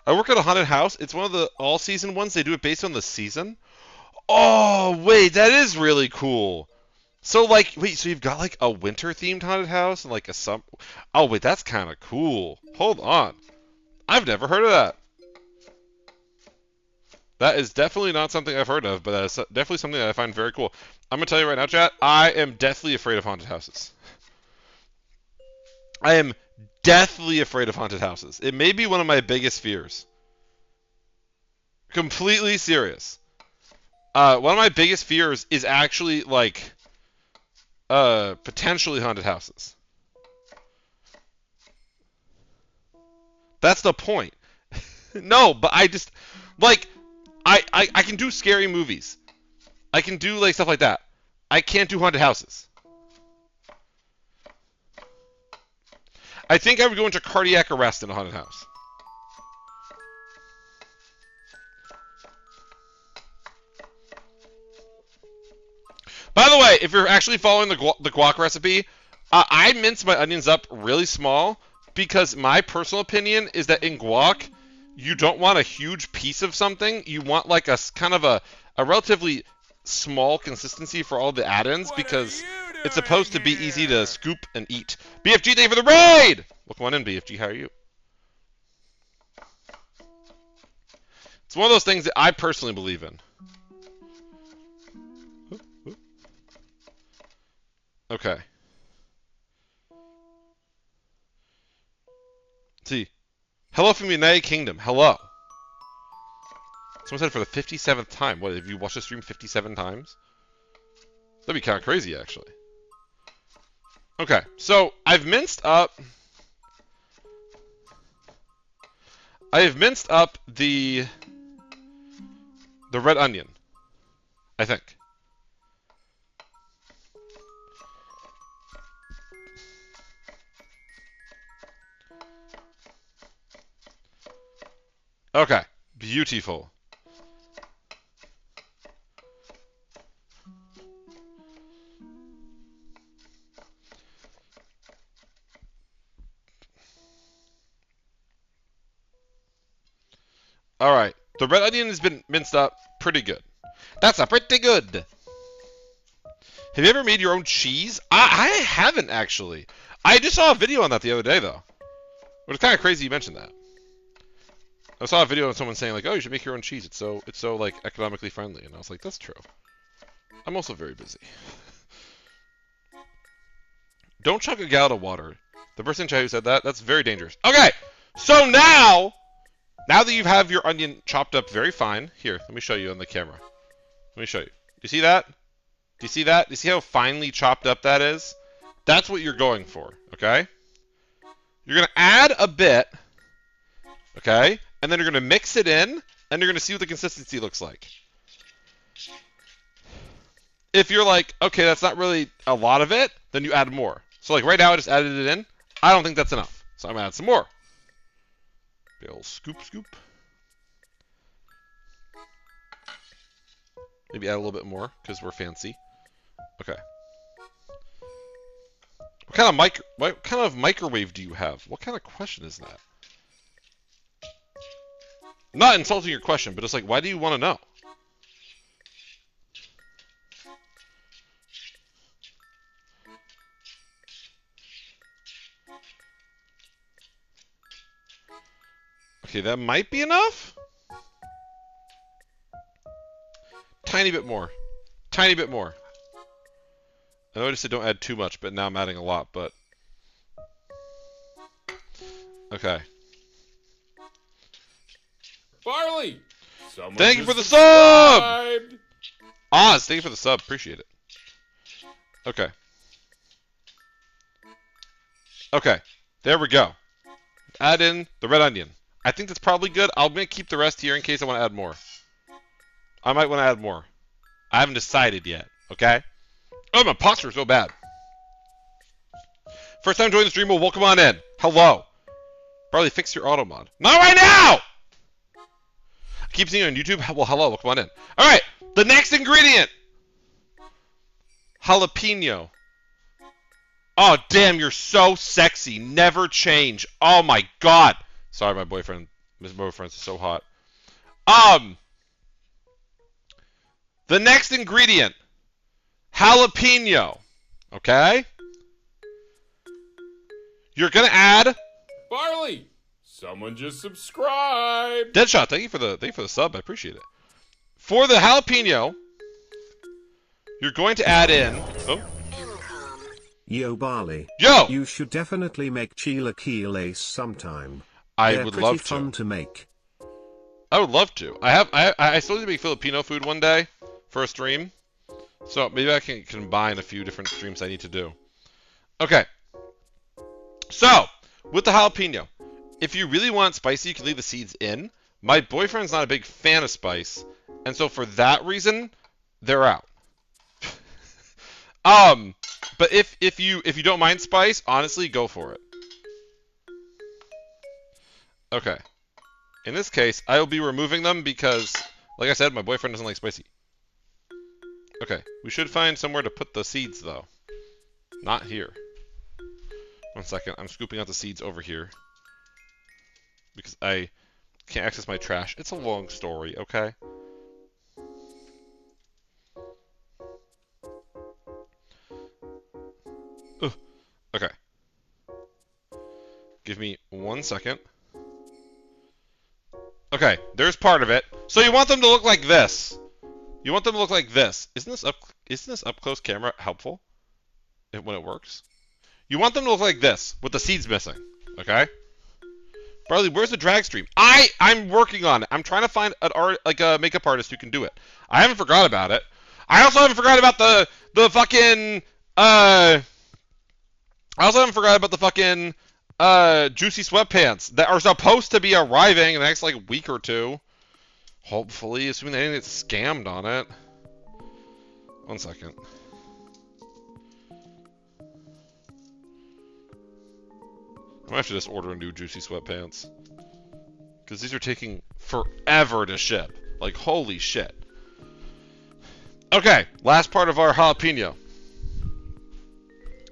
I work at a haunted house. It's one of the all-season ones. They do it based on the season. Oh, wait, that is really cool. So, like, wait, so you've got, like, a winter-themed haunted house and, like, a summer... Oh, wait, that's kind of cool. Hold on. I've never heard of that. That is definitely not something I've heard of, but that is definitely something that I find very cool. I'm going to tell you right now, chat, I am deathly afraid of haunted houses. I am deathly afraid of haunted houses. It may be one of my biggest fears. Completely serious. One of my biggest fears is actually, like, potentially haunted houses. That's the point. No, but I just, like, I can do scary movies. I can do, like, stuff like that. I can't do haunted houses. I think I would go into cardiac arrest in a haunted house. By the way, if you're actually following the guac recipe, I mince my onions up really small because my personal opinion is that in guac, you don't want a huge piece of something. You want like a kind of a relatively small consistency for all the add-ins because it's supposed to be easy to scoop and eat. BFG, thank you for the raid! Welcome on in, BFG. How are you? It's one of those things that I personally believe in. Okay. See. Hello from the United Kingdom. Hello. Someone said for the 57th time. What, have you watched the stream 57 times? That'd be kind of crazy, actually. Okay, so I've minced up the red onion, I think. Okay, beautiful. All right. The red onion has been minced up pretty good. That's a pretty good. Have you ever made your own cheese? I haven't, actually. I just saw a video on that the other day, though. But it's kind of crazy you mentioned that. I saw a video of someone saying, like, oh, you should make your own cheese. It's so like, economically friendly. And I was like, that's true. I'm also very busy. Don't chug a gallon of water. The person in chat who said that, that's very dangerous. Okay, so now that you have your onion chopped up very fine, here, let me show you on the camera. Let me show you. Do you see that? Do you see that? Do you see how finely chopped up that is? That's what you're going for, okay? You're going to add a bit, okay? And then you're going to mix it in, and you're going to see what the consistency looks like. If you're like, okay, that's not really a lot of it, then you add more. So like right now I just added it in. I don't think that's enough. So I'm going to add some more. Big old scoop. Maybe add a little bit more because we're fancy. Okay. What kind of microwave do you have? What kind of question is that? I'm not insulting your question, but it's like, why do you want to know? Okay, that might be enough. Tiny bit more. Tiny bit more. I know I just said don't add too much, but now I'm adding a lot, but... Okay. Barley! Someone Thank you just for the sub! subscribed. Oz, thank you for the sub. Appreciate it. Okay. Okay. There we go. Add in the red onion. I think that's probably good. I'm going to keep the rest here in case I want to add more. I might want to add more. I haven't decided yet. Okay? Oh, my posture is so bad. First time joining the stream, well, welcome on in. Hello. Probably fix your auto mod. Not right now! I keep seeing you on YouTube. Well, hello. Welcome on in. All right. The next ingredient. Jalapeno. Oh, damn. You're so sexy. Never change. Oh, my God. Sorry, my boyfriend. His boyfriend's so hot. The next ingredient. Jalapeno. Okay? You're going to add... Barley! Someone just subscribed. Deadshot, thank you for the sub. I appreciate it. For the jalapeno, you're going to add in... Oh. Yo, Barley. Yo! You should definitely make chilaquiles sometime. I They're would pretty love fun to. to make. I would love to. I still need to make Filipino food one day for a stream. So maybe I can combine a few different streams I need to do. Okay. So, with the jalapeno, if you really want spicy, you can leave the seeds in. My boyfriend's not a big fan of spice, and so for that reason, they're out. But if you don't mind spice, honestly, go for it. Okay. In this case, I will be removing them because, like I said, my boyfriend doesn't like spicy. Okay, we should find somewhere to put the seeds, though. Not here. 1 second, I'm scooping out the seeds over here. Because I can't access my trash. It's a long story, okay? Ugh. Okay. Give me 1 second. Okay, there's part of it. So you want them to look like this. You want them to look like this. Isn't this up close camera helpful? When it works? You want them to look like this, with the seeds missing. Okay? Barley, where's the drag stream? I'm working on it. I'm trying to find a makeup artist who can do it. I haven't forgot about it. I also haven't forgot about the fucking juicy sweatpants that are supposed to be arriving in the next like week or two. Hopefully, assuming they didn't get scammed on it. 1 second. I might have to just order new juicy sweatpants. Because these are taking forever to ship. Like, holy shit. Okay, last part of our jalapeno.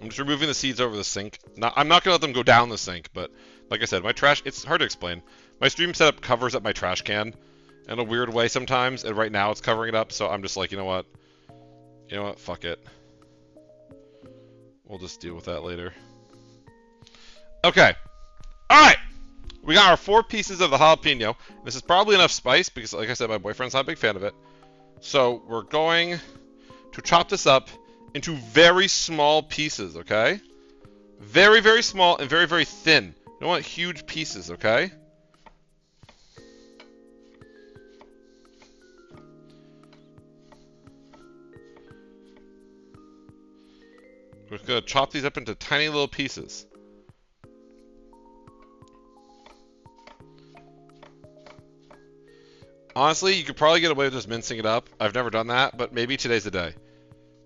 I'm just removing the seeds over the sink. I'm not going to let them go down the sink, but like I said, my trash, it's hard to explain. My stream setup covers up my trash can in a weird way sometimes, and right now it's covering it up, so I'm just like, you know what? You know what? Fuck it. We'll just deal with that later. Okay. Alright! We got our 4 pieces of the jalapeno. This is probably enough spice, because like I said, my boyfriend's not a big fan of it. So, we're going to chop this up into very small pieces, okay? Very, very small and very, very thin. You don't want huge pieces, okay? We're going to chop these up into tiny little pieces. Honestly, you could probably get away with just mincing it up. I've never done that, but maybe today's the day.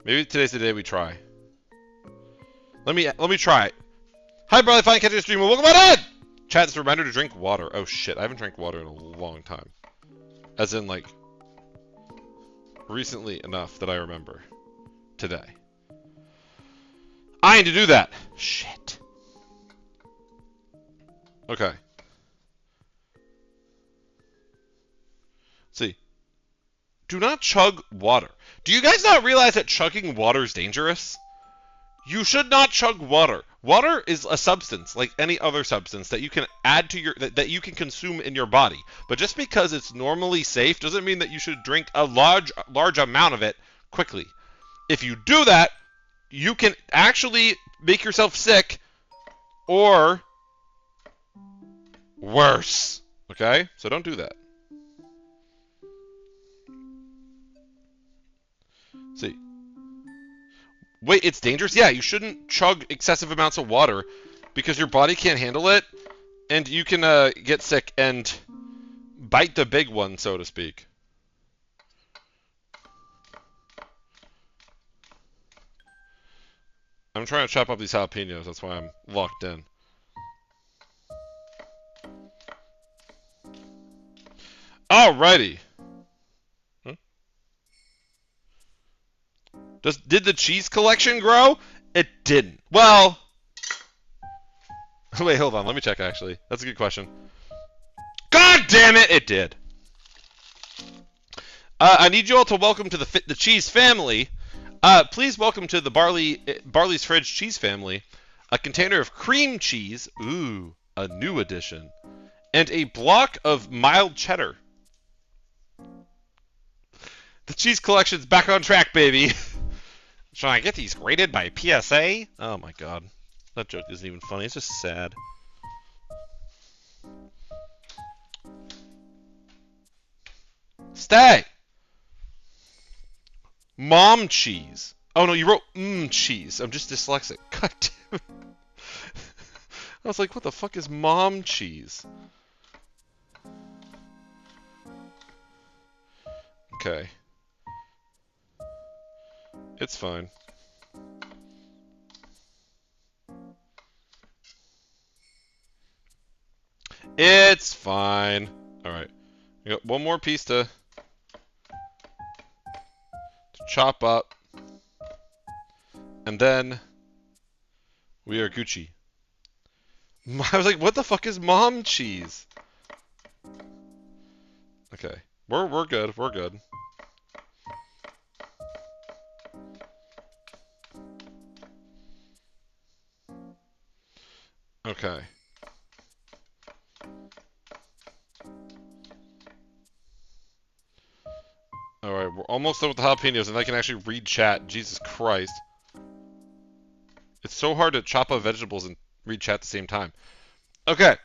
Maybe today's the day we try. Let me try it. Hi, Barley, fine catching the stream. Welcome on in! Chat, this reminder to drink water. Oh shit, I haven't drank water in a long time. As in, like, recently enough that I remember. Today. I need to do that. Shit. Okay. See. Do not chug water. Do you guys not realize that chugging water is dangerous? You should not chug water. Water is a substance, like any other substance, that you can add to your that you can consume in your body. But just because it's normally safe doesn't mean that you should drink a large amount of it quickly. If you do that, you can actually make yourself sick or worse. Okay? So don't do that. See. Wait, it's dangerous? Yeah, you shouldn't chug excessive amounts of water because your body can't handle it and you can get sick and bite the big one, so to speak. I'm trying to chop up these jalapenos, that's why I'm locked in. Alrighty. Huh? Did the cheese collection grow? It didn't. Well... Wait, hold on, let me check actually. That's a good question. God damn it, it did. I need you all to welcome to the cheese family. Please welcome to the Barley's Fridge cheese family. A container of cream cheese. Ooh, a new addition. And a block of mild cheddar. The cheese collection's back on track, baby. Should I get these rated by PSA? Oh my god. That joke isn't even funny, it's just sad. Stay! Mom cheese. Oh no, you wrote cheese. I'm just dyslexic. God damn it. I was like, what the fuck is mom cheese? Okay. It's fine. It's fine. Alright. We got one more piece to chop up. And then we are Gucci. I was like, what the fuck is mom cheese? Okay. We're good. We're good. Okay. Alright, we're almost done with the jalapenos, and I can actually read chat. Jesus Christ. It's so hard to chop up vegetables and read chat at the same time. Okay.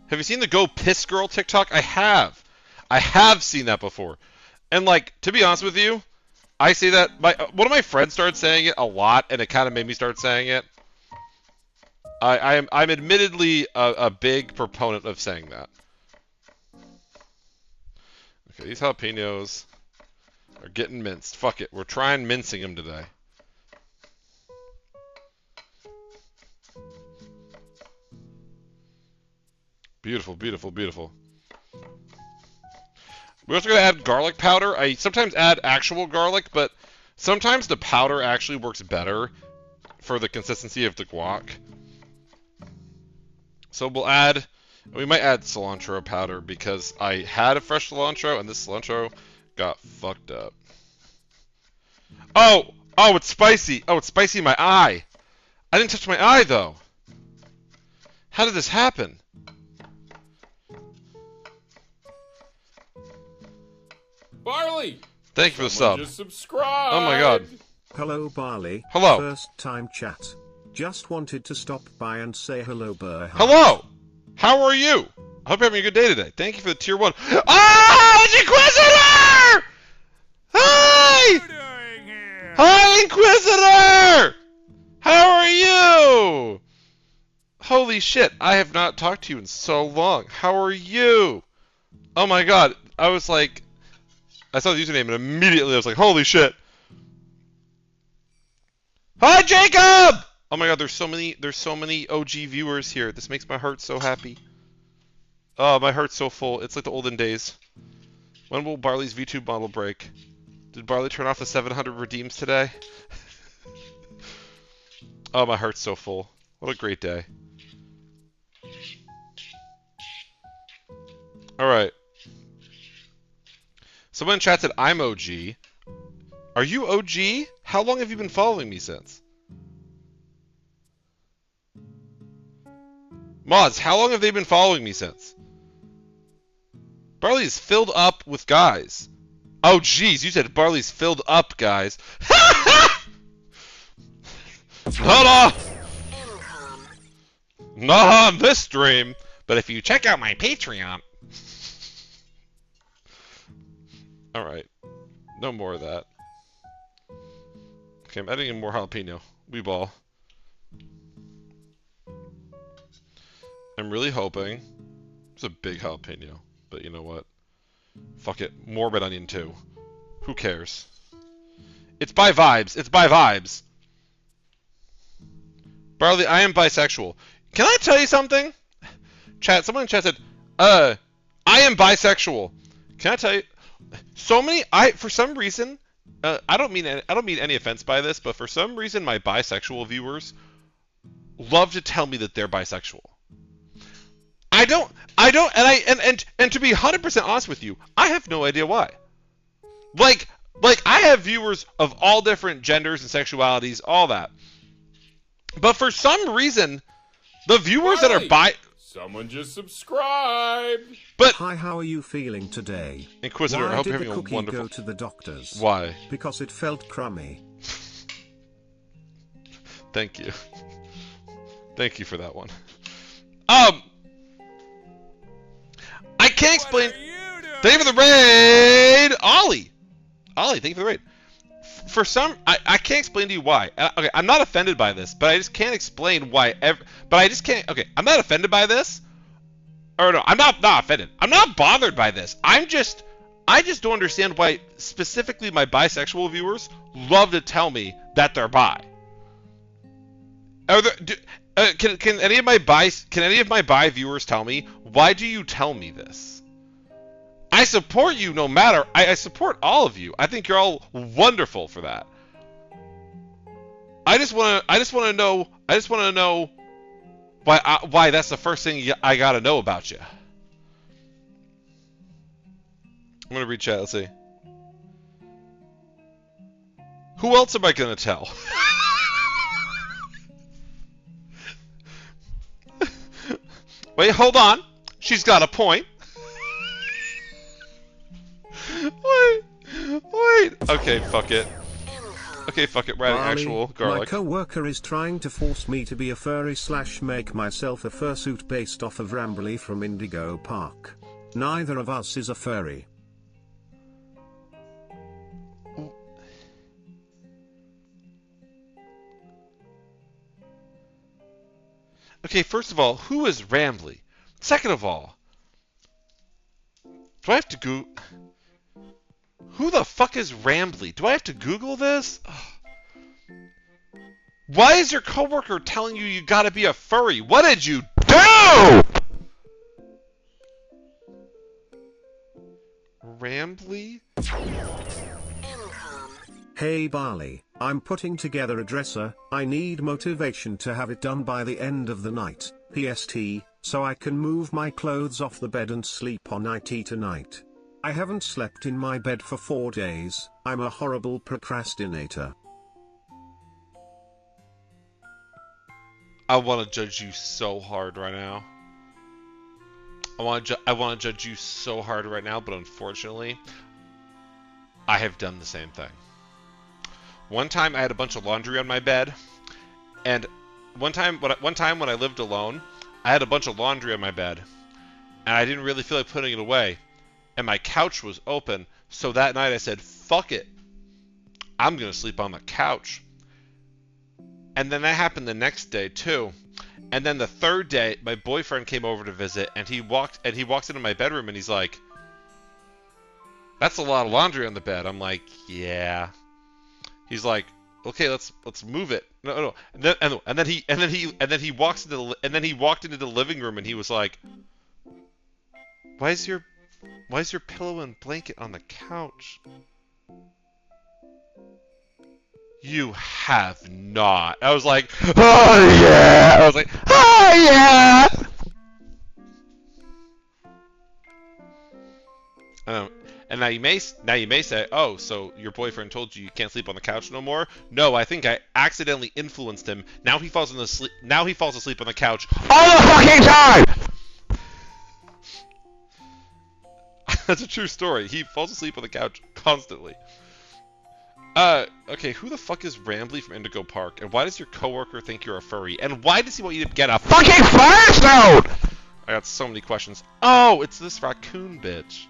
Have you seen the Go Piss Girl TikTok? I have. I have seen that before. And, like, to be honest with you, I say that... one of my friends started saying it a lot, and it kind of made me start saying it. I'm admittedly a big proponent of saying that. Okay, these jalapenos are getting minced. Fuck it, we're trying mincing them today. Beautiful, beautiful, beautiful. We're also going to add garlic powder. I sometimes add actual garlic, but sometimes the powder actually works better for the consistency of the guac. So we might add cilantro powder because I had a fresh cilantro and this cilantro got fucked up. Oh, it's spicy. Oh, it's spicy in my eye. I didn't touch my eye though. How did this happen? Barley! Thank you for the Someone sub. just subscribed! Oh my god. Hello Barley. Hello. First time chat. Just wanted to stop by and say hello Burr. Hello! How are you? I hope you're having a good day today. Thank you for the tier 1. Oh, it's Inquisitor! Hi! What are you doing here? Hi, Inquisitor! How are you? Holy shit, I have not talked to you in so long. How are you? Oh my god, I was like... I saw the username and immediately I was like, holy shit. Hi, Jacob! Oh my god, there's so many OG viewers here. This makes my heart so happy. Oh, my heart's so full. It's like the olden days. When will Barley's VTube model break? Did Barley turn off the 700 redeems today? Oh, my heart's so full. What a great day. Alright. Someone in chat said, I'm OG. Are you OG? How long have you been following me since? Mods, how long have they been following me since? Barley is filled up with guys. Oh, jeez, you said Barley's filled up, guys. Not on this stream, but if you check out my Patreon. Alright, no more of that. Okay, I'm adding in more jalapeno. We ball. I'm really hoping. It's a big jalapeno, but you know what? Fuck it. More red onion too. Who cares? It's by vibes. It's by vibes. Barley, I am bisexual. Can I tell you something? Chat, someone in chat said, I am bisexual. Can I tell you? For some reason, I don't mean any offense by this, but for some reason my bisexual viewers love to tell me that they're bisexual. I don't, and to be 100% honest with you, I have no idea why. Like I have viewers of all different genders and sexualities, all that. But for some reason, the viewers that are bi... Someone just subscribed! But... Hi, how are you feeling today? Inquisitor, I hope you're having a wonderful... Why did the cookie go to the doctors? Why? Because it felt crummy. Thank you. Thank you for that one. I can't explain... Thank you for the raid! Ollie, thank you for the raid. For some... I can't explain to you why. Okay, I'm not offended by this, but I just can't explain why... But I just can't... Okay, I'm not offended by this. Or no, I'm not offended. I'm not bothered by this. I just don't understand why specifically my bisexual viewers love to tell me that they're bi. Can any of my bi viewers tell me, why do you tell me this? I support you no matter. I support all of you. I think you're all wonderful for that. I just want to know why that's the first thing I gotta know about you. I'm gonna read chat. Let's see. Who else am I gonna tell? Wait, hold on. She's got a point. Wait. Okay, fuck it. We're adding actual garlic. My co-worker is trying to force me to be a furry / make myself a fursuit based off of Rambley from Indigo Park. Neither of us is a furry. Okay, first of all, who is Rambley? Second of all, do I have to go... Who the fuck is Rambley? Do I have to Google this? Ugh. Why is your coworker telling you gotta be a furry? What did you do? Rambley? Hey Barley, I'm putting together a dresser. I need motivation to have it done by the end of the night. PST, so I can move my clothes off the bed and sleep on IT tonight. I haven't slept in my bed for 4 days. I'm a horrible procrastinator. I want to judge you so hard right now. I want to judge you so hard right now, but unfortunately, I have done the same thing. One time I had a bunch of laundry on my bed, and one time when I lived alone, I had a bunch of laundry on my bed, and I didn't really feel like putting it away, and my couch was open, so that night I said, fuck it. I'm going to sleep on the couch. And then that happened the next day too. And then the third day, my boyfriend came over to visit, and he walked into my bedroom, and he's like, "That's a lot of laundry on the bed." I'm like, "Yeah." He's like, "Okay, let's move it." No. And then he walked into the living room, and he was like, "Why is your pillow and blanket on the couch?" You have not. I was like, oh yeah. I was like, oh yeah. And now you may say, oh, so your boyfriend told you can't sleep on the couch no more? No, I think I accidentally influenced him. Now he falls asleep on the couch all the fucking time. That's a true story. He falls asleep on the couch constantly. Okay, who the fuck is Rambly from Indigo Park? And why does your coworker think you're a furry? And why does he want you to get a fucking Firestone? I got so many questions. Oh, it's this raccoon bitch.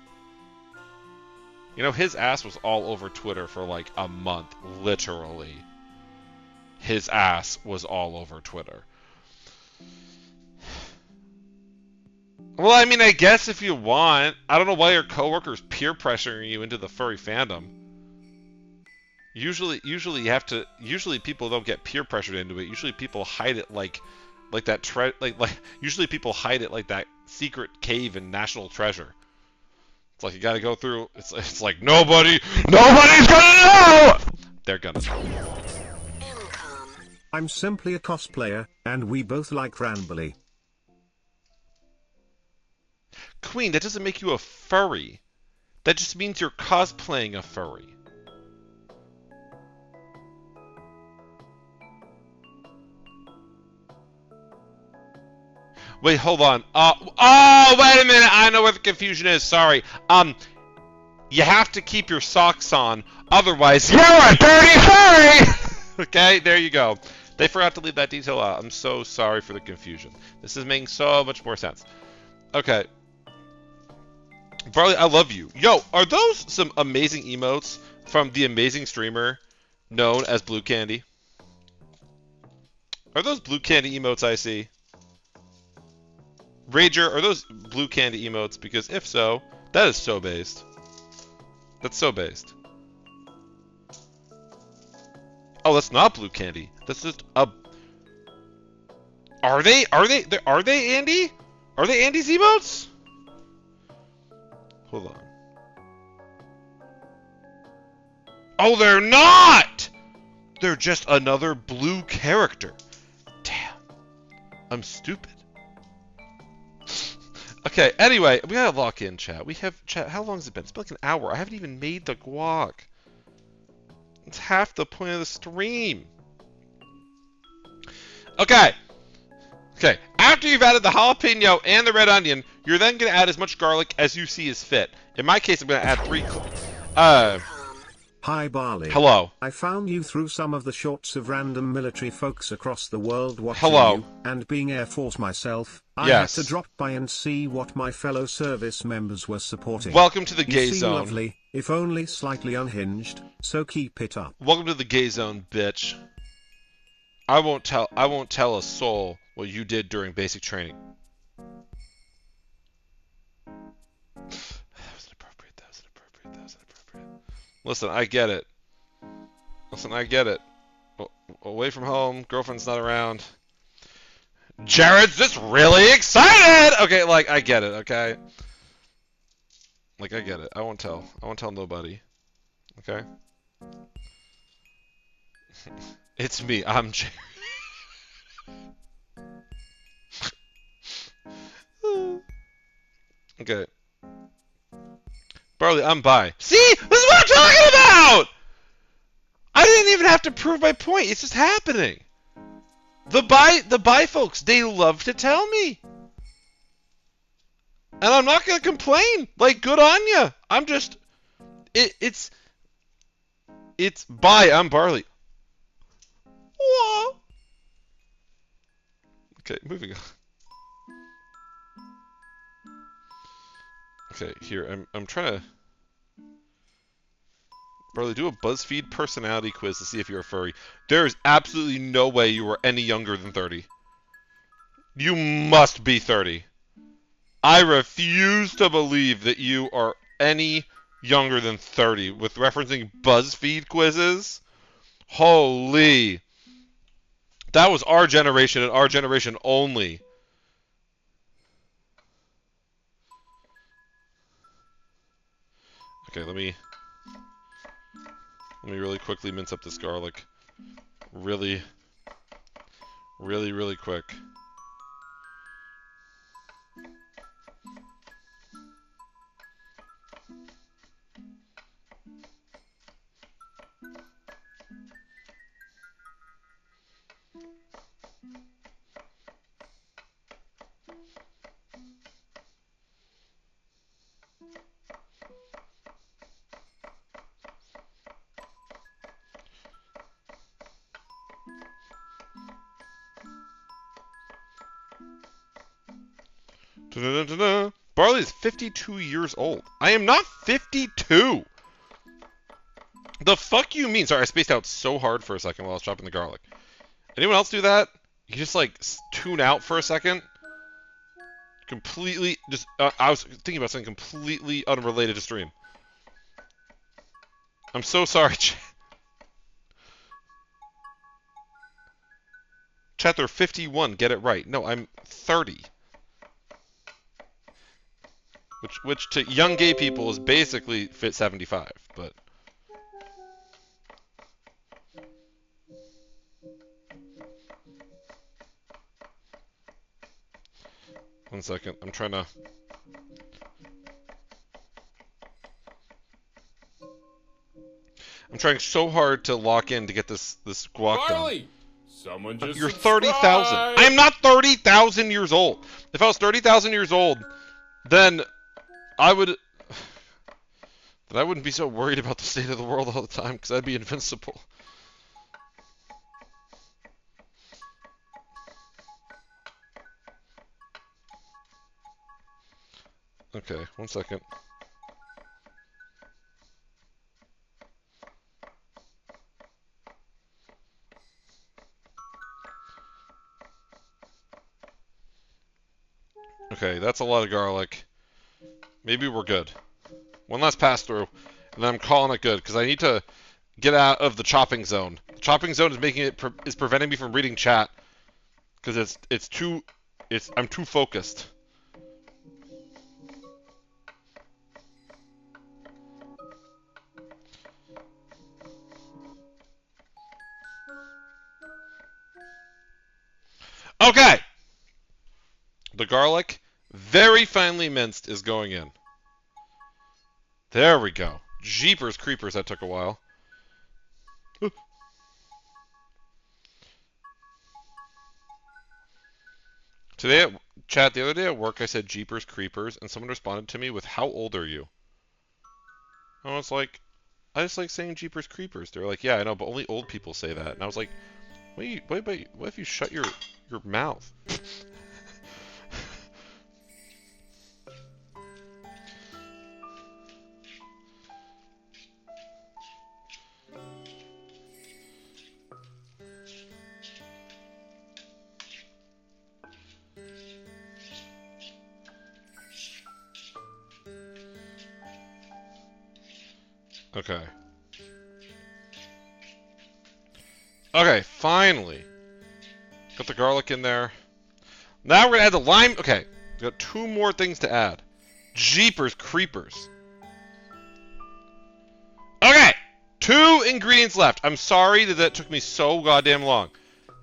You know, his ass was all over Twitter for like a month, literally. His ass was all over Twitter. Well, I mean, I guess if you want. I don't know why your coworker's peer pressuring you into the furry fandom. Usually people don't get peer pressured into it. Usually people hide it like that usually people hide it like that secret cave in National Treasure. It's like you got to go through. It's like nobody's gonna know. They're gonna know. I'm simply a cosplayer, and we both like Rambly. Queen, that doesn't make you a furry. That just means you're cosplaying a furry. Wait, hold on. Oh, wait a minute. I know where the confusion is. Sorry. You have to keep your socks on. Otherwise, you're a dirty furry! Okay, there you go. They forgot to leave that detail out. I'm so sorry for the confusion. This is making so much more sense. Okay. Varley, I love you. Yo, are those some amazing emotes from the amazing streamer known as Blue Candy? Are those Blue Candy emotes I see? Rager, are those Blue Candy emotes? Because if so, that is so based. That's so based. Oh, that's not Blue Candy. That's just a... Are they Andy? Are they Andy's emotes? Hold on. Oh, they're not! They're just another blue character. Damn. I'm stupid. Okay, anyway, we gotta lock in, chat. We have, chat, how long has it been? It's been like an hour. I haven't even made the guac. It's half the point of the stream. Okay. Okay, after you've added the jalapeno and the red onion, you're then going to add as much garlic as you see as fit. In my case, I'm going to add 3... Hi Barley. Hello. I found you through some of the shorts of random military folks across the world watching Hello. you, and being Air Force myself, I Yes. had to drop by and see what my fellow service members were supporting. Welcome to the You gay seem zone. lovely, if only slightly unhinged, so keep it up. Welcome to the gay zone, bitch. I won't tell a soul what you did during basic training. That was inappropriate. Listen, I get it. Away from home, girlfriend's not around. Jared's just really excited! Okay, like, I get it, okay? Like, I get it. I won't tell nobody. Okay? It's me. I'm Jared. Okay. Barley, I'm bi. See? This is what I'm talking about! I didn't even have to prove my point. It's just happening. The bi folks, they love to tell me. And I'm not going to complain. Like, good on ya. I'm just... It's bi. I'm Barley. Whoa. Okay, moving on. Okay, here, I'm trying to... Barley, do a BuzzFeed personality quiz to see if you're a furry. There is absolutely no way you are any younger than 30. You must be 30. I refuse to believe that you are any younger than 30 with referencing BuzzFeed quizzes. Holy. That was our generation and our generation only. Okay, let me really quickly mince up this garlic. Really quick. Da-da-da-da-da. Barley is 52 years old. I am not 52! The fuck you mean? Sorry, I spaced out so hard for a second while I was chopping the garlic. Anyone else do that? You just, like, tune out for a second? Completely, just, I was thinking about something completely unrelated to stream. I'm so sorry, chat. Chat, they're 51, get it right. No, I'm 30. Which to young gay people is basically fit 75, but... One second, I'm trying so hard to lock in to get this guac done. Barley! Someone just You're 30,000. I am not 30,000 years old. If I was 30,000 years old, then I wouldn't be so worried about the state of the world all the time, because I'd be invincible. Okay, one second. Okay, that's a lot of garlic. Maybe we're good. One last pass through, and then I'm calling it good, because I need to get out of the chopping zone. The chopping zone is preventing me from reading chat, because I'm too focused. Okay! The garlic, very finely minced, is going in. There we go. Jeepers creepers, that took a while. Today, chat, the other day at work, I said Jeepers creepers, and someone responded to me with, "How old are you?" I was like, I just like saying Jeepers creepers. They're like, "Yeah, I know, but only old people say that." And I was like, wait, what if you shut your mouth? Okay. Okay, finally. Got the garlic in there. Now we're gonna add the lime. Okay, we got 2 more things to add. Jeepers creepers. Okay, 2 ingredients left. I'm sorry that took me so goddamn long.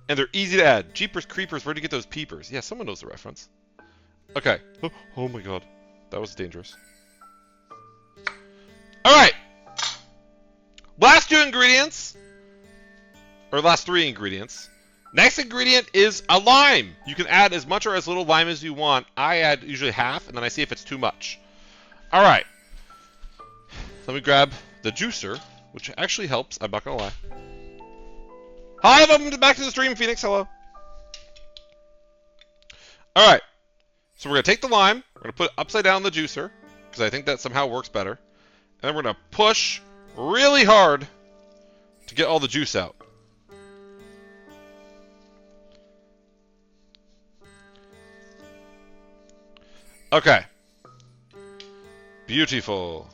And they're easy to add. Jeepers creepers, where'd you get those peepers? Yeah, someone knows the reference. Okay. Oh my god. That was dangerous. Alright! Last 2 ingredients. Or last 3 ingredients. Next ingredient is a lime. You can add as much or as little lime as you want. I add usually half, and then I see if it's too much. Alright. Let me grab the juicer, which actually helps. I'm not going to lie. Hi, welcome back to the stream, Phoenix. Hello. Alright. So we're going to take the lime. We're going to put it upside down in the juicer, because I think that somehow works better. And then we're going to push really hard to get all the juice out. Okay. Beautiful.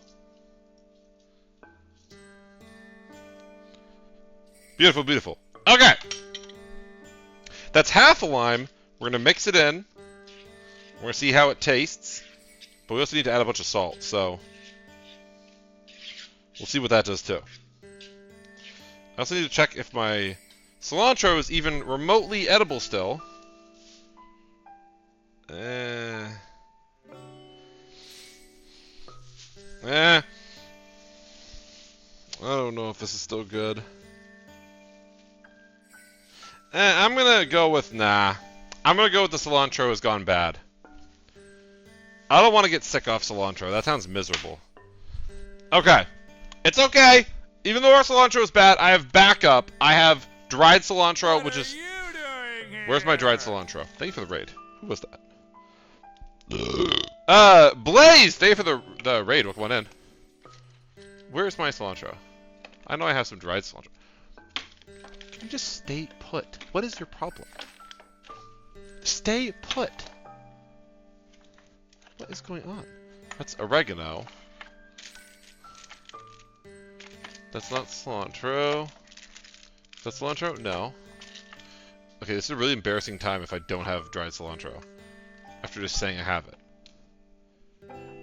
Beautiful, beautiful. Okay. That's half a lime. We're going to mix it in. We're going to see how it tastes. But we also need to add a bunch of salt, so we'll see what that does too. I also need to check if my cilantro is even remotely edible still. I don't know if this is still good. I'm gonna go with nah. I'm gonna go with the cilantro has gone bad. I don't want to get sick off cilantro. That sounds miserable. Okay. It's okay. Even though our cilantro is bad, I have backup. I have dried cilantro, which is... Where's my dried cilantro? Thank you for the raid. Who was that? Blaze! Thank you for the raid. Welcome on in. Where's my cilantro? I know I have some dried cilantro. Can you just stay put? What is your problem? Stay put. What is going on? That's oregano. That's not cilantro. Is that cilantro? No. Okay, this is a really embarrassing time if I don't have dried cilantro. After just saying I have it.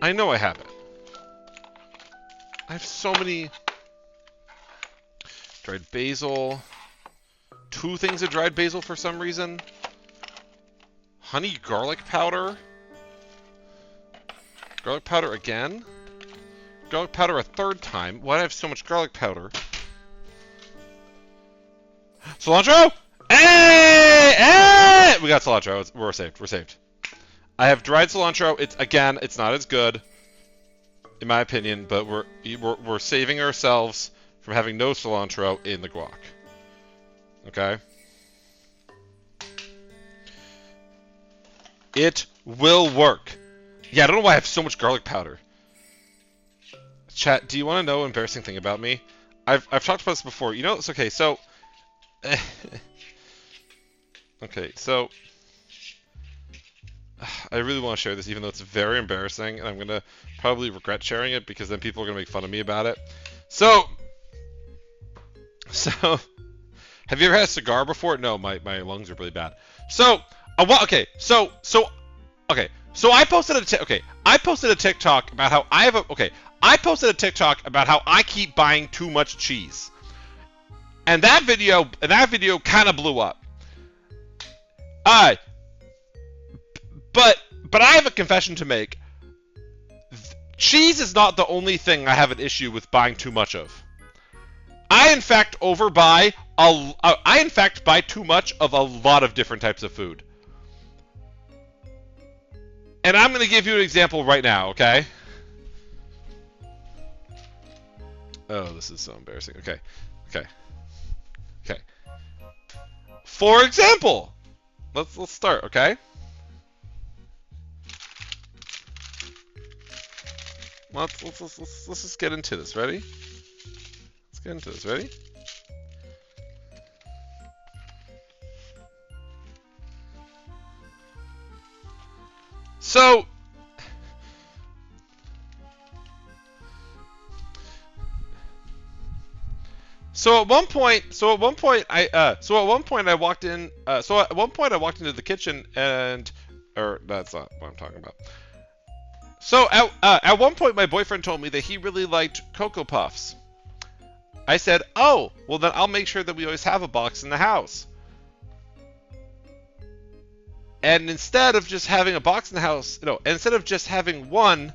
I know I have it. I have so many... Dried basil. 2 things of dried basil for some reason. Honey garlic powder. Garlic powder again. Garlic powder a 3rd time. Why do I have so much garlic powder? Cilantro! Hey! Hey! We got cilantro. We're saved. We're saved. I have dried cilantro. It's not as good, in my opinion, but we're saving ourselves from having no cilantro in the guac. Okay? It will work. Yeah, I don't know why I have so much garlic powder. Chat, do you want to know an embarrassing thing about me? I've talked about this before. You know, it's okay, so... okay, so... I really want to share this, even though it's very embarrassing, and I'm going to probably regret sharing it, because then people are going to make fun of me about it. So... have you ever had a cigar before? No, my lungs are really bad. So, I posted a TikTok about how I posted a TikTok about how I keep buying too much cheese. And that video kind of blew up. But I have a confession to make. Cheese is not the only thing I have an issue with buying too much of. I in fact buy too much of a lot of different types of food. And I'm going to give you an example right now, okay? Oh, this is so embarrassing. Okay. For example, let's start, okay? Let's just get into this. Ready? Let's get into this. Ready? So at one point I walked into the kitchen or that's not what I'm talking about. So at one point my boyfriend told me that he really liked Cocoa Puffs. I said, "Oh, well then I'll make sure that we always have a box in the house." And instead of just having a box in the house, instead of just having one,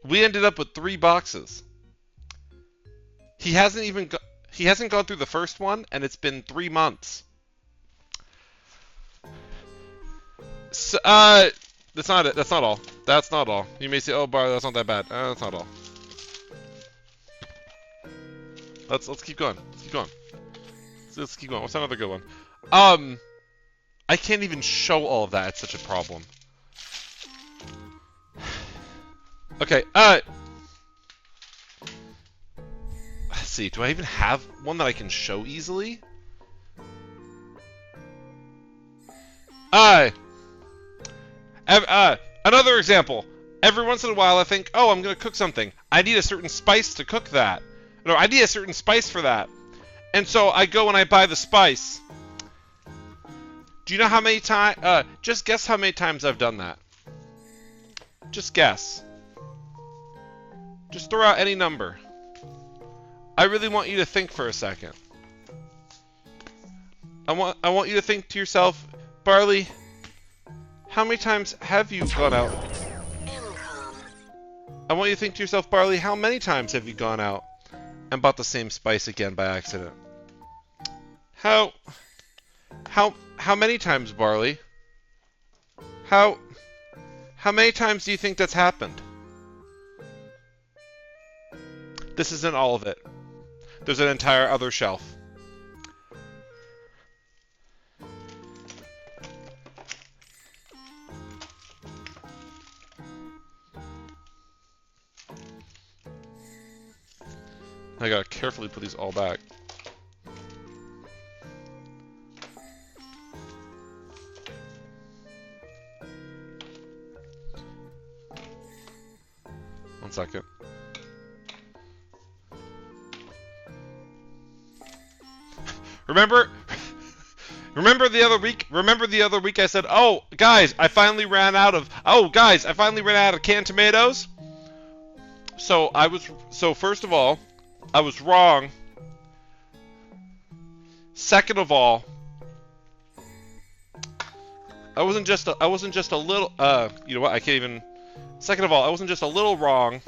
we ended up with 3 boxes. He hasn't gone through the first one, and it's been 3 months. So, that's not it. That's not all. That's not all. You may say, "Oh, Bar, that's not that bad." That's not all. Let's keep going. Let's keep going. Let's keep going. What's another good one? I can't even show all of that. It's such a problem. Okay. Let's see. Do I even have one that I can show easily? Another example. Every once in a while I think, oh, I'm going to cook something. I need a certain spice to cook that. No, I need a certain spice for that. And so I go and I buy the spice. Do you know how many times... just guess how many times I've done that. Just guess. Just throw out any number. I really want you to think for a second. I want you to think to yourself, Barley, how many times have you gone out? I want you to think to yourself, Barley, how many times have you gone out and bought the same spice again by accident? How many times, Barley? How many times do you think that's happened? This isn't all of it. There's an entire other shelf. I gotta carefully put these all back. One second. Remember the other week? Remember the other week I said, "Oh, guys, I finally ran out of canned tomatoes." So first of all, I was wrong. Second of all, I wasn't just a little you know what? I can't even. Second of all, I wasn't just a little wrong.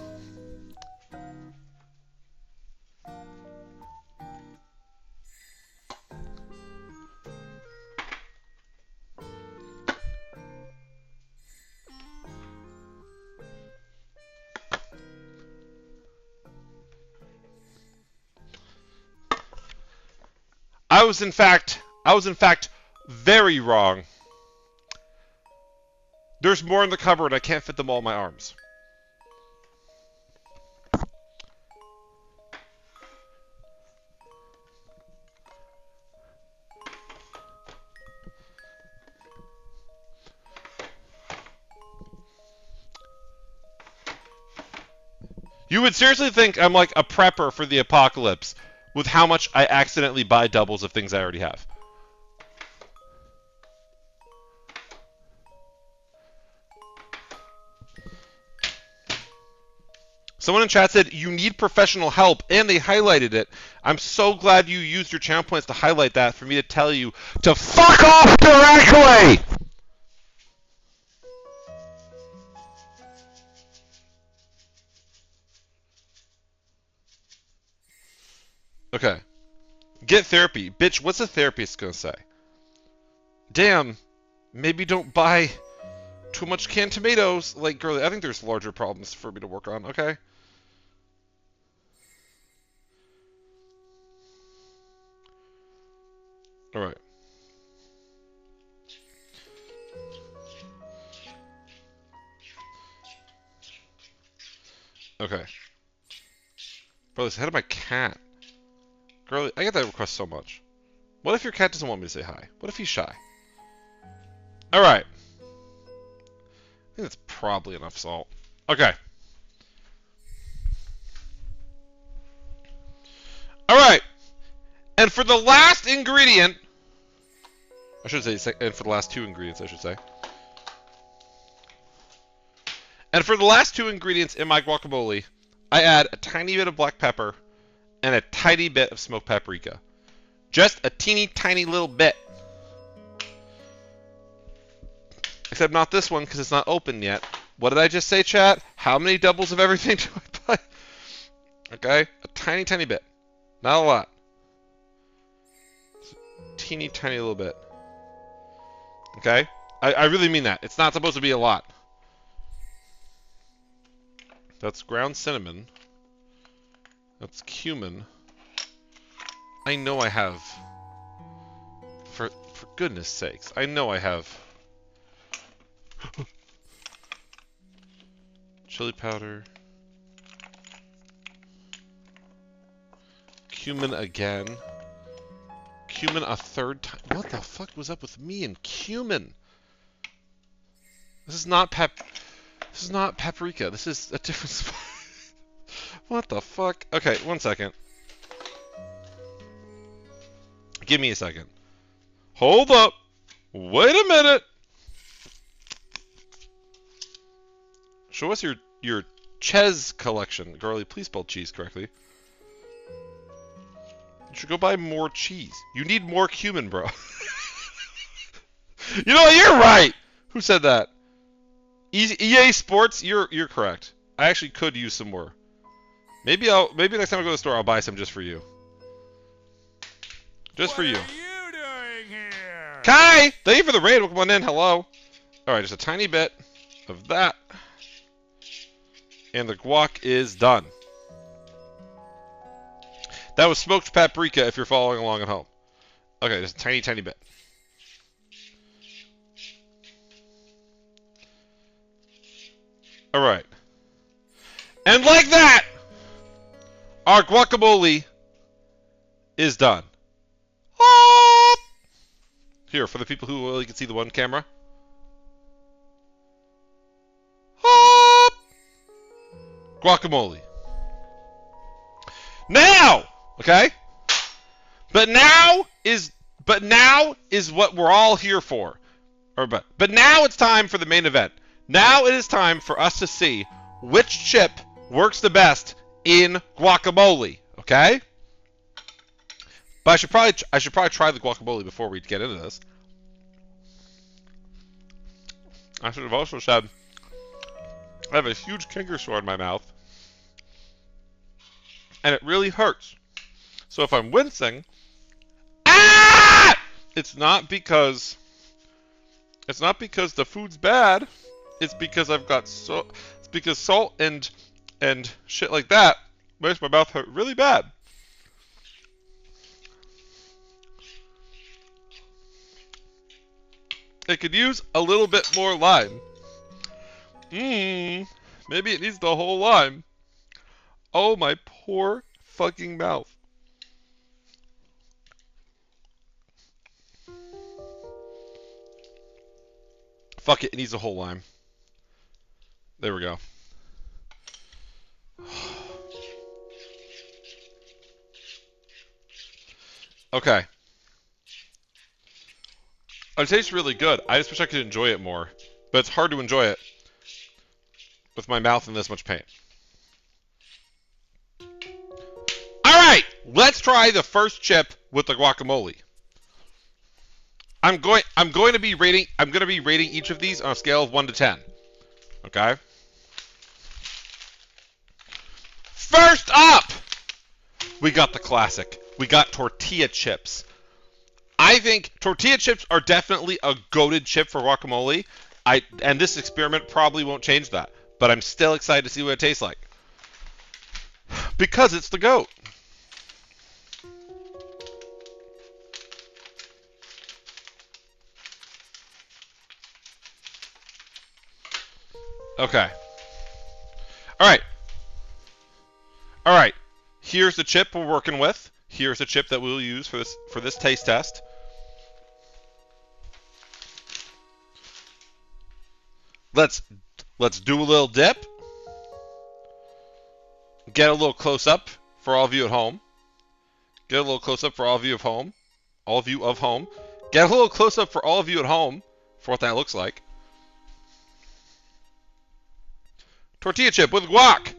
I was in fact very wrong. There's more in the cupboard. I can't fit them all in my arms. You would seriously think I'm like a prepper for the apocalypse with how much I accidentally buy doubles of things I already have. Someone in chat said, you need professional help, and they highlighted it. I'm so glad you used your channel points to highlight that for me to tell you to fuck off directly! Okay. Get therapy. Bitch, what's a therapist gonna say? Damn, maybe don't buy too much canned tomatoes. Like, girlie, I think there's larger problems for me to work on, okay? Alright. Okay. Bro, this head of my cat. Girlie, I get that request so much. What if your cat doesn't want me to say hi? What if he's shy? Alright. I think that's probably enough salt. Okay. Alright. And for the last ingredient... I should say, and for the last 2 ingredients, I should say. And for the last two ingredients in my guacamole, I add a tiny bit of black pepper and a tiny bit of smoked paprika. Just a teeny tiny little bit. Except not this one because it's not open yet. What did I just say, chat? How many doubles of everything do I buy? Okay, a tiny, tiny bit. Not a lot. Teeny, tiny little bit. Okay? I really mean that. It's not supposed to be a lot. That's ground cinnamon. That's cumin. I know I have. For goodness sakes, I know I have. Chili powder. Cumin again. Cumin a third time. What the fuck was up with me and cumin? This is not paprika. This is a different spice. What the fuck? Okay, 1 second. Give me a second. Hold up. Wait a minute. Show us your Ches collection. Girly, please spell cheese correctly. You should go buy more cheese. You need more cumin, bro. You know what? You're right. Who said that? EA Sports, you're correct. I actually could use some more. Maybe next time I go to the store, I'll buy some just for you. Just for you. What are you doing here? Kai! Thank you for the raid. Welcome on in. Hello. Alright, just a tiny bit of that. And the guac is done. That was smoked paprika if you're following along at home. Okay, just a tiny, tiny bit. Alright. And like that, our guacamole is done. Here, for the people who only can see the one camera. Guacamole. Now, okay? But now is what we're all here for. But now it's time for the main event. Now it is time for us to see which chip works the best in guacamole, okay? But I should probably try the guacamole before we get into this. I should have also said I have a huge canker sore in my mouth, and it really hurts. So if I'm wincing, it's not because the food's bad. It's because it's because salt and shit like that makes my mouth hurt really bad. It could use a little bit more lime. Maybe it needs the whole lime. Oh, my poor fucking mouth. Fuck it, it needs a whole lime. There we go. Okay. It tastes really good. I just wish I could enjoy it more. But it's hard to enjoy it with my mouth in this much pain. Alright! Let's try the first chip with the guacamole. I'm going to be rating each of these on a scale of 1 to 10. Okay? First up, we got the classic. We got tortilla chips. I think tortilla chips are definitely a goated chip for guacamole. And this experiment probably won't change that. But I'm still excited to see what it tastes like. Because it's the goat. Okay. Alright. Here's the chip we're working with. Here's the chip that we'll use for this taste test. Let's do a little dip. Get a little close up for all of you at home. Get a little close up for all of you of home. All of you of home. Get a little close up for all of you at home for what that looks like. Tortilla chip with guac.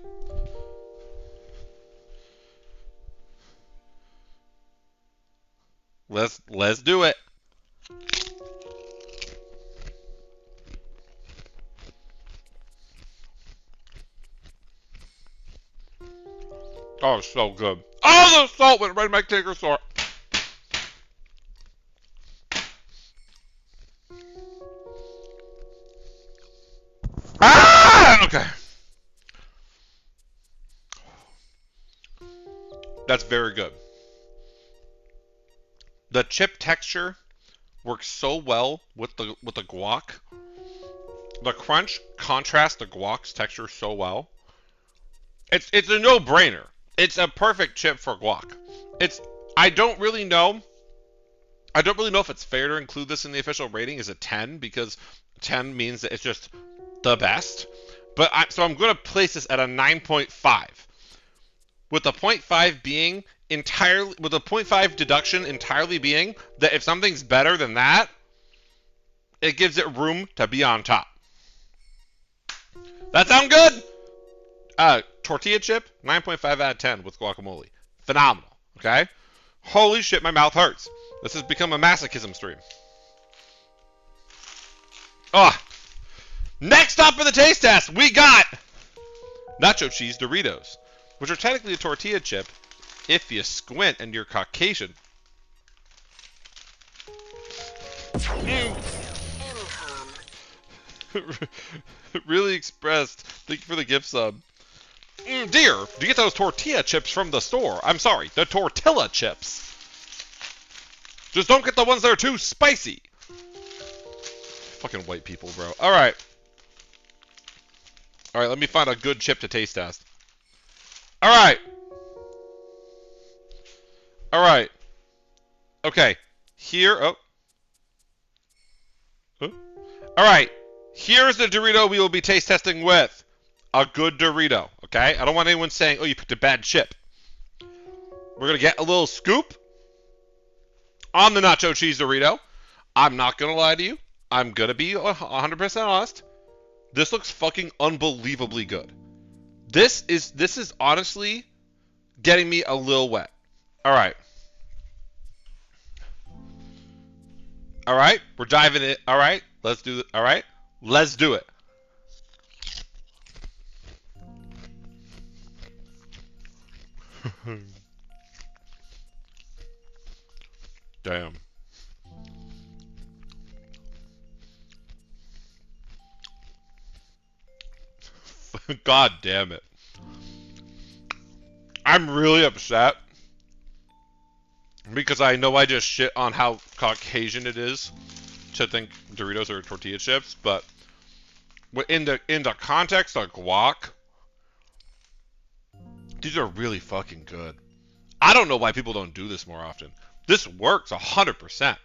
Let's do it. Oh, so good. Oh, the salt went right in my canker sore. Ah! Okay. That's very good. The chip texture works so well with the guac. The crunch contrasts the guac's texture so well. It's a no-brainer. It's a perfect chip for guac. I don't really know if it's fair to include this in the official rating as a 10 because 10 means that it's just the best. So I'm going to place this at a 9.5. With the 0.5 being entirely, with the 0.5 deduction entirely being that if something's better than that, it gives it room to be on top. That sound good? Tortilla chip, 9.5 out of 10 with guacamole. Phenomenal, okay? Holy shit, my mouth hurts. This has become a masochism stream. Next up for the taste test, we got nacho cheese Doritos, which are technically a tortilla chip if you squint and you're Caucasian. Really expressed. Thank you for the gift sub. Dear, do you get those tortilla chips from the store? I'm sorry, the tortilla chips. Just don't get the ones that are too spicy. Fucking white people, bro. Alright, let me find a good chip to taste test. Alright. Okay. Alright. Here's the Dorito we will be taste testing with. A good Dorito, okay? I don't want anyone saying, oh, you picked a bad chip. We're going to get a little scoop on the nacho cheese Dorito. I'm not going to lie to you. I'm going to be 100% honest. This looks fucking unbelievably good. This is honestly getting me a little wet. Alright, we're diving in. Alright, let's do it. Alright, let's do it. Damn. God damn it. I'm really upset because I know I just shit on how Caucasian it is to think Doritos are tortilla chips, but in the context of guac, these are really fucking good. I don't know why people don't do this more often. This works 100%.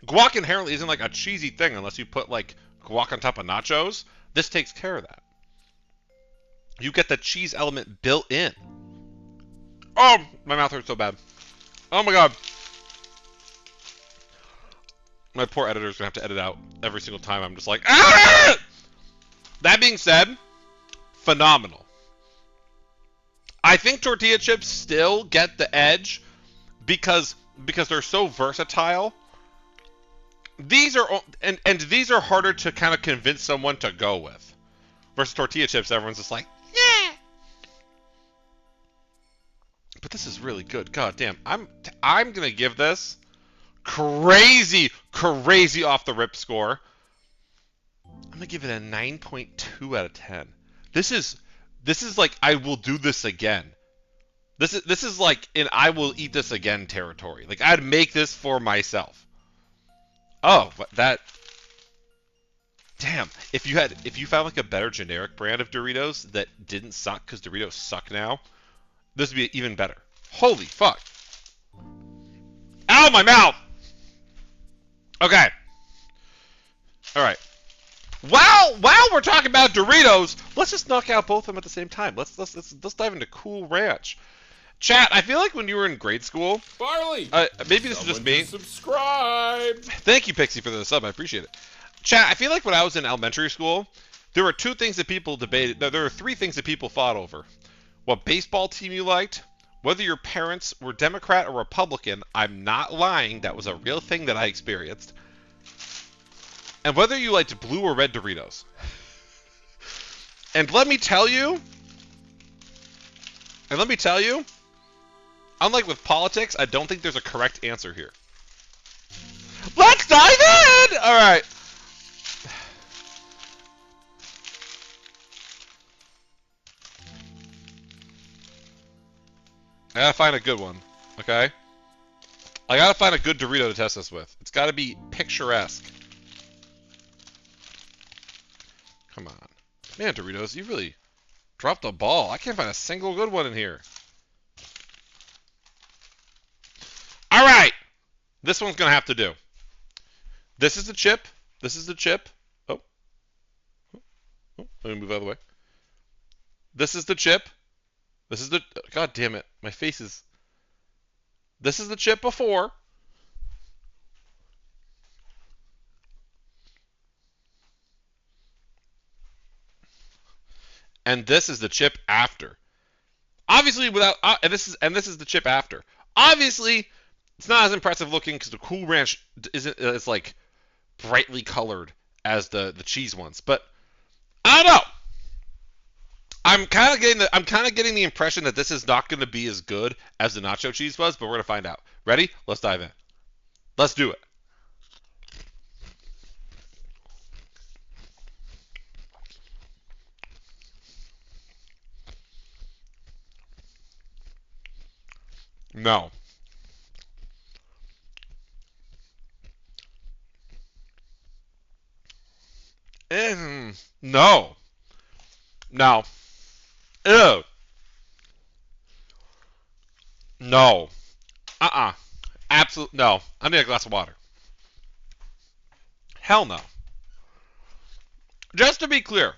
Guac inherently isn't like a cheesy thing unless you put like guac on top of nachos. This takes care of that. You get the cheese element built in. Oh, my mouth hurts so bad. Oh my god. My poor editor's gonna have to edit out every single time I'm just like, ah! That being said, phenomenal. I think tortilla chips still get the edge because they're so versatile. These are and these are harder to kind of convince someone to go with. Versus tortilla chips, everyone's just like, yeah. But this is really good. God damn. I'm gonna give this crazy off the rip score. I'm gonna give it a 9.2 out of 10. This is like I will do this again. This is like in I will eat this again territory. Like I'd make this for myself. Oh, but that. Damn. If you found like a better generic brand of Doritos that didn't suck because Doritos suck now, this would be even better. Holy fuck. Ow, my mouth. Okay. All right. While we're talking about Doritos, let's just knock out both of them at the same time. Let's dive into Cool Ranch. Chat, I feel like when you were in grade school, Barley! maybe this is just me. Subscribe! Thank you, Pixie, for the sub. I appreciate it. Chat, I feel like when I was in elementary school, There were two things that people debated. No, there were three things that people fought over. What baseball team you liked, whether your parents were Democrat or Republican. I'm not lying. That was a real thing that I experienced. And whether you liked blue or red Doritos. And let me tell you, unlike with politics, I don't think there's a correct answer here. Let's dive in! All right. I gotta find a good one, okay? I gotta find a good Dorito to test this with. It's gotta be picturesque. Come on. Man, Doritos, you really dropped the ball. I can't find a single good one in here. Alright! This one's gonna have to do. This is the chip. This is the chip. Oh. Let me move out of the way. This is the chip. This is the... God damn it. My face is... This is the chip before. And this is the chip after. Obviously, without... and this is the chip after. Obviously, it's not as impressive looking because the Cool Ranch isn't as, like, brightly colored as the cheese ones. But, I don't know. I'm kind of getting the impression that this is not going to be as good as the nacho cheese was, but we're going to find out. Ready? Let's dive in. Let's do it. No. No. No. Ew. No. Absolute no. I need a glass of water. Hell no. Just to be clear,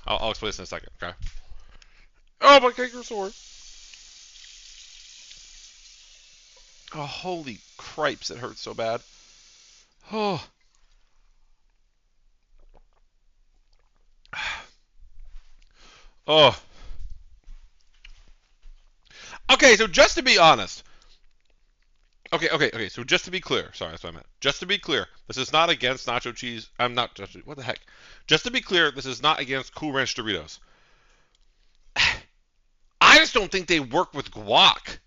I'll explain this in a second, okay? Oh, my cake are sore. Oh, holy cripes, it hurts so bad. Oh. Oh. Okay, so just to be honest. Okay, so just to be clear. Sorry, that's what I meant. Just to be clear, this is not against nacho cheese. I'm not just... What the heck? Just to be clear, this is not against Cool Ranch Doritos. I just don't think they work with guac.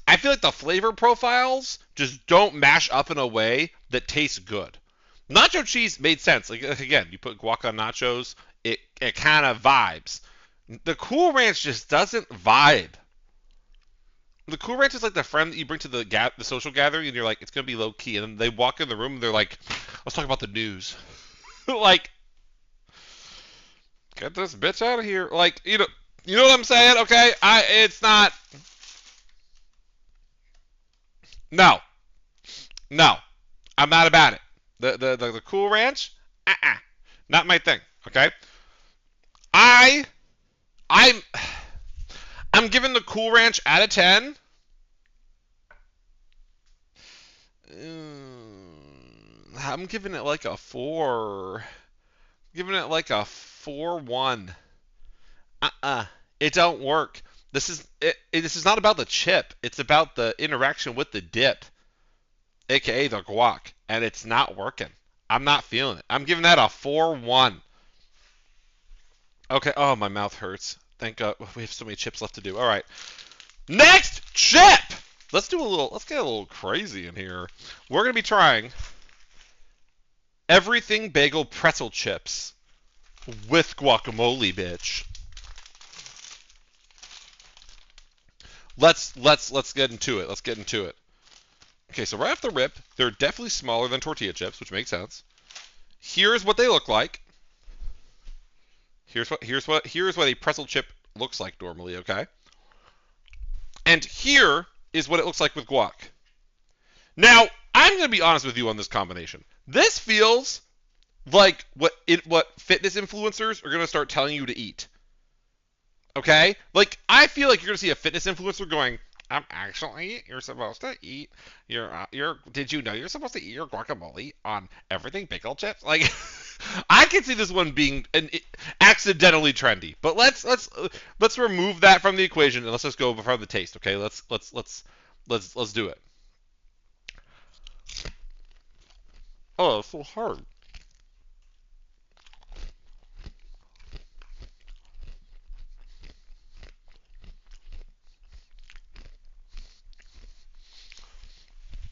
I feel like the flavor profiles just don't mash up in a way that tastes good. Nacho cheese made sense. Like, again, you put guac on nachos, it kind of vibes. The Cool Ranch just doesn't vibe. The Cool Ranch is like the friend that you bring to the social gathering, and you're like, it's gonna be low key, and then they walk in the room and they're like, let's talk about the news. Like, get this bitch out of here. Like, you know what I'm saying? Okay, it's not. No, I'm not about it. The Cool Ranch, not my thing. Okay, I'm giving the Cool Ranch out of 10. I'm giving it like a 4. Giving it like a 4-1. It don't work. This is not about the chip. It's about the interaction with the dip, aka the guac, and it's not working. I'm not feeling it. I'm giving that a 4-1. Okay. Oh, my mouth hurts. Thank God we have so many chips left to do. All right. Next chip. Let's get a little crazy in here. We're gonna be trying everything bagel pretzel chips with guacamole, bitch. Let's get into it. Let's get into it. Okay, so right off the rip, they're definitely smaller than tortilla chips, which makes sense. Here's what they look like. Here's what a pretzel chip looks like normally, okay? And here is what it looks like with guac. Now, I'm going to be honest with you on this combination. This feels like what fitness influencers are going to start telling you to eat. Okay? Like, I feel like you're going to see a fitness influencer going, you're supposed to eat did you know you're supposed to eat your guacamole on everything pickle chips? Like, I can see this one being accidentally trendy, but let's remove that from the equation and let's just go from the taste. Okay, let's do it. Oh, it's so hard.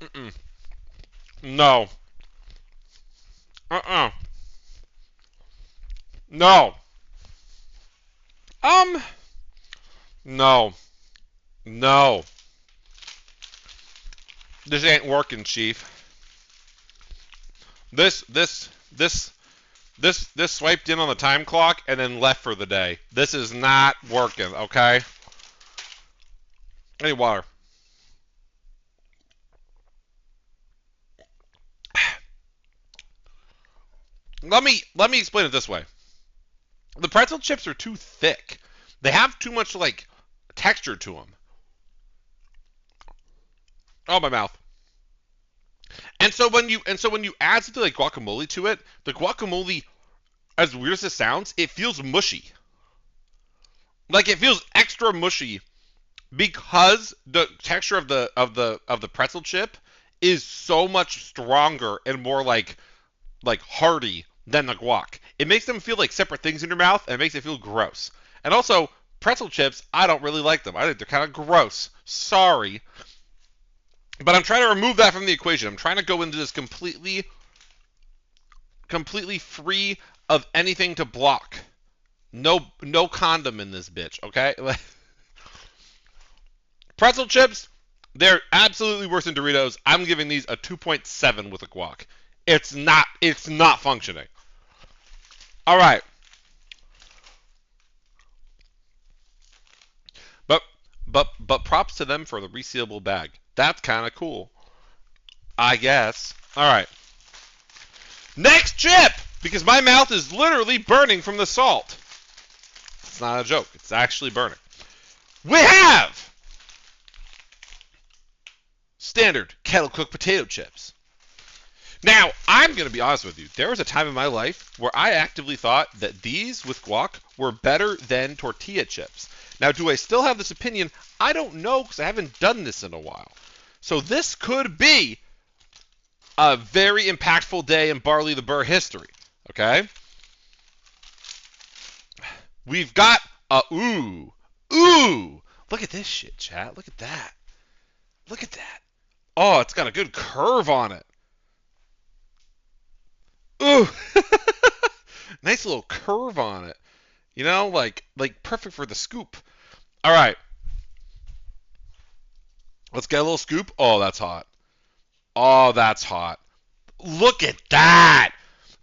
Mm-mm. No. Uh-uh. No. Um. No. No. This ain't working, Chief. This swiped in on the time clock and then left for the day. This is not working, okay? I need water. Let me explain it this way. The pretzel chips are too thick. They have too much like texture to them. Oh, my mouth. And so when you add something like guacamole to it, the guacamole, as weird as it sounds, it feels mushy. Like it feels extra mushy because the texture of the pretzel chip is so much stronger and more like hearty than the guac. It makes them feel like separate things in your mouth, and it makes it feel gross. And also, pretzel chips, I don't really like them. I think they're kind of gross. Sorry. But I'm trying to remove that from the equation. I'm trying to go into this completely free of anything to block. No condom in this bitch, okay? Pretzel chips, they're absolutely worse than Doritos. I'm giving these a 2.7 with a guac. It's not functioning. All right. But props to them for the resealable bag. That's kind of cool. I guess. All right. Next chip, because my mouth is literally burning from the salt. It's not a joke. It's actually burning. We have standard kettle cooked potato chips. Now, I'm going to be honest with you. There was a time in my life where I actively thought that these with guac were better than tortilla chips. Now, do I still have this opinion? I don't know because I haven't done this in a while. So this could be a very impactful day in Barley the Burr history. Okay? We've got ooh. Look at this shit, chat. Look at that. Look at that. Oh, it's got a good curve on it. Ooh. Nice little curve on it. You know, like perfect for the scoop. All right. Let's get a little scoop. Oh, that's hot. Oh, that's hot. Look at that.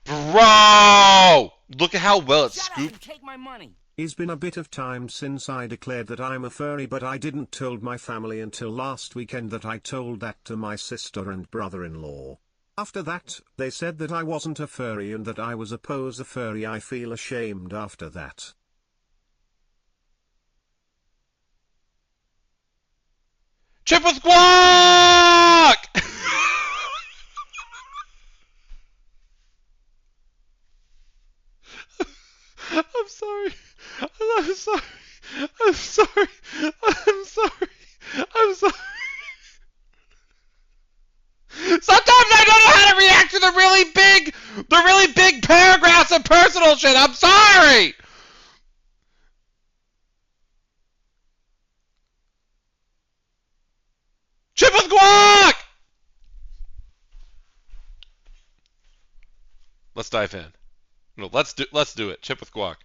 Bro! Look at how well it's Shut up scooped. and take my money. It's been a bit of time since I declared that I'm a furry, but I didn't told my family until last weekend that I told that to my sister and brother-in-law. After that, they said that I wasn't a furry and that I was a furry. I feel ashamed after that. Chip with guac! I'm sorry. I'm sorry. I'm sorry. I'm sorry. I'm sorry. Sometimes I don't know how to react to the really big paragraphs of personal shit. I'm sorry. Chip with guac. Let's dive in. No, let's do it. Chip with guac.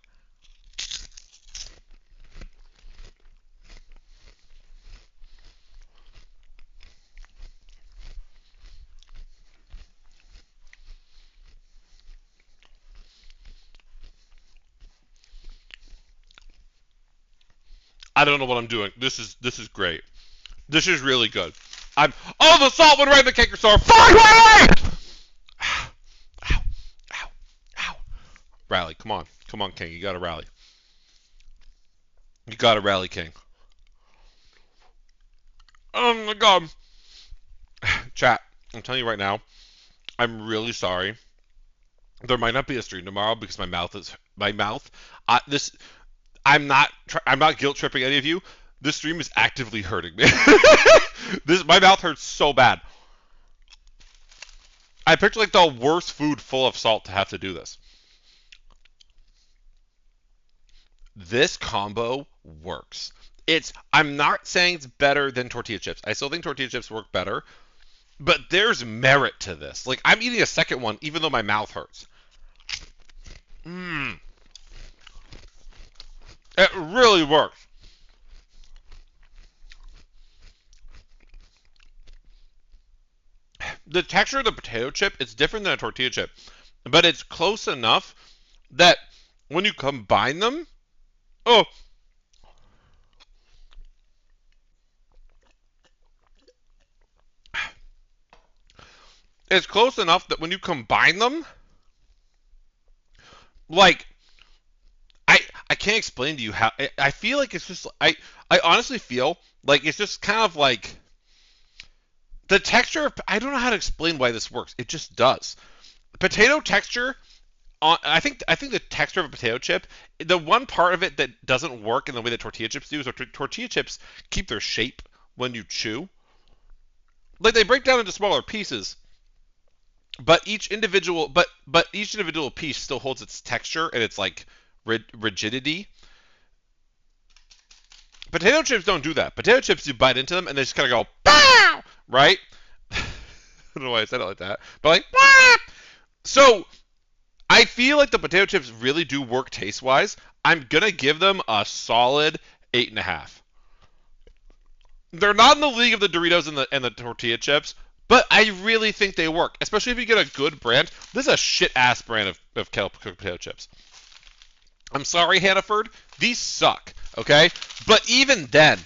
I don't know what I'm doing. This is great. This is really good. The salt went right in the cake store. Fuck me! Ow, ow, ow. Rally, come on, King. You gotta rally. You gotta rally, King. Oh my God. Chat, I'm telling you right now, I'm really sorry There might not be a stream tomorrow because my mouth. This I'm not guilt tripping any of you. This stream is actively hurting me. My mouth hurts so bad. I picked like the worst food full of salt to have to do this. This combo works. I'm not saying it's better than tortilla chips. I still think tortilla chips work better, but there's merit to this. Like, I'm eating a second one even though my mouth hurts. It really works. The texture of the potato chip, it's different than a tortilla chip, but it's close enough that when you combine them, it's close enough that when you combine them, like, I can't explain to you how, I feel like it's just, I honestly feel like it's just kind of like, the texture, I don't know how to explain why this works. It just does. Potato texture, I think the texture of a potato chip, the one part of it that doesn't work in the way that tortilla chips do is tortilla chips keep their shape when you chew. Like, they break down into smaller pieces, but each individual piece still holds its texture and its like rigidity. Potato chips don't do that. Potato chips, you bite into them and they just kind of go, "Pow!" Right? I don't know why I said it like that, but like, "Pow!" So I feel like the potato chips really do work taste-wise. I'm gonna give them a solid 8.5. They're not in the league of the Doritos and the tortilla chips, but I really think they work, especially if you get a good brand. This is a shit-ass brand of cooked potato chips. I'm sorry, Hannaford. These suck, okay? But even then,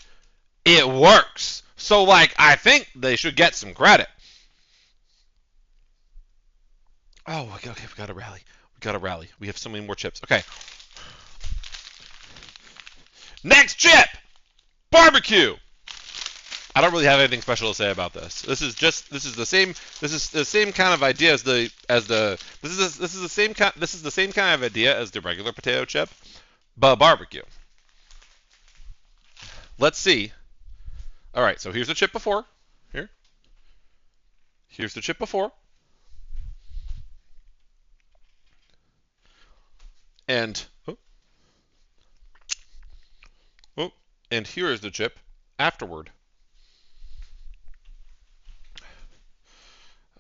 it works. So, like, I think they should get some credit. Oh, okay, we got to rally. We got to rally. We have so many more chips. Okay. Next chip! Barbecue! I don't really have anything special to say about this. This is the same kind of idea as the same kind of idea as the regular potato chip, but barbecue. Let's see. All right, so here's the chip before. Here's the chip before. And and here is the chip afterward.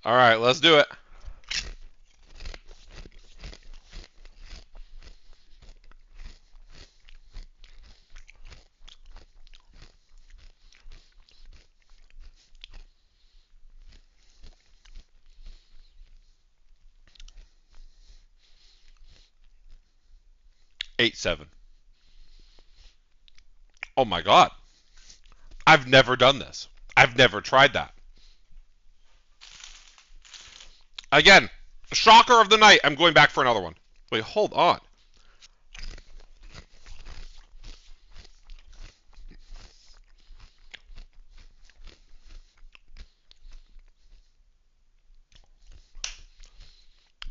All right, let's do it. Eight seven. Oh my God. I've never done this. I've never tried that. Again, shocker of the night. I'm going back for another one. Wait, hold on.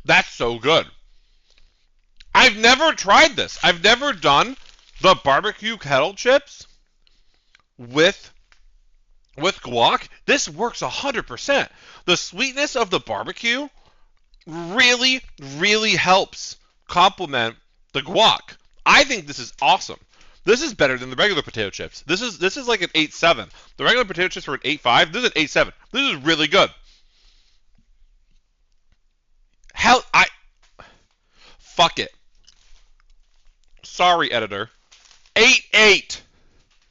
That's so good. I've never tried this. I've never done the barbecue kettle chips with guac. This works 100%. The sweetness of the barbecue really, really helps complement the guac. I think this is awesome. This is better than the regular potato chips. This is like an 8.7. The regular potato chips were an 8.5. This is an 8.7. This is really good. Fuck it. Sorry, editor. 8.8.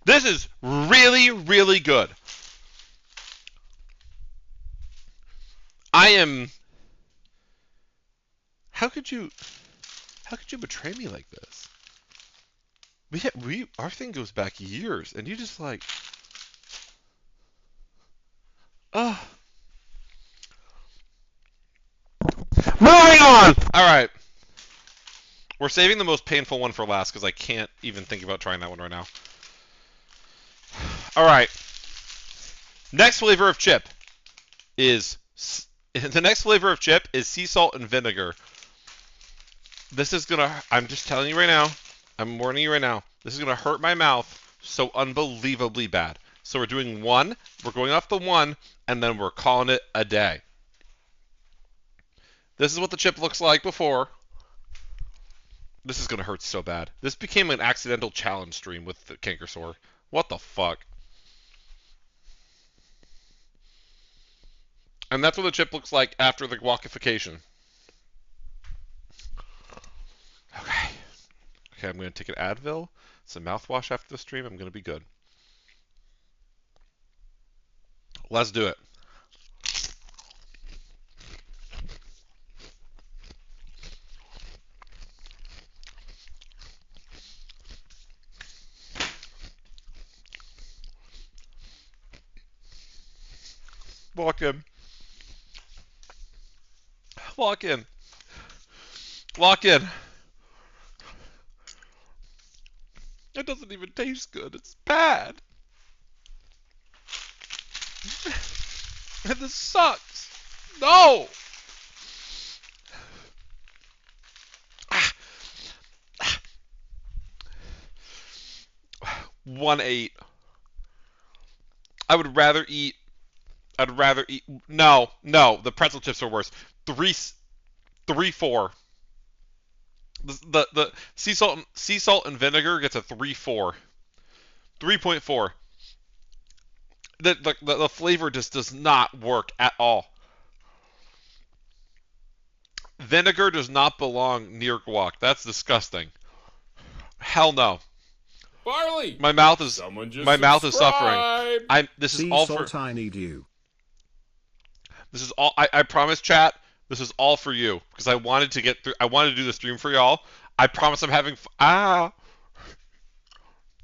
This is really, really good. How could you betray me like this? Our thing goes back years, and you just like, oh. Moving on. All right. We're saving the most painful one for last because I can't even think about trying that one right now. All right. Next flavor of chip is sea salt and vinegar. This is gonna. I'm just telling you right now. I'm warning you right now. This is gonna hurt my mouth so unbelievably bad. So we're doing one. We're going off the one, and then we're calling it a day. This is what the chip looks like before. This is gonna hurt so bad. This became an accidental challenge stream with the Cankersaur. What the fuck? And that's what the chip looks like after the guacification. Okay. Okay, I'm gonna take an Advil, some mouthwash after the stream. I'm gonna be good. Let's do it. Walk in. Walk in. Walk in. It doesn't even taste good. It's bad. And this sucks. No! 1-8. I'd rather eat. No, the pretzel chips are worse. 3-4. The sea salt and vinegar gets a 3-4. 3.4. The flavor just does not work at all. Vinegar does not belong near guac. That's disgusting. Hell no. Barley! My mouth is subscribe. suffering. This is Sea all salt, for. I need you. This is all. I promise, chat. This is all for you because I wanted to get through. I wanted to do the stream for y'all. I promise I'm having. I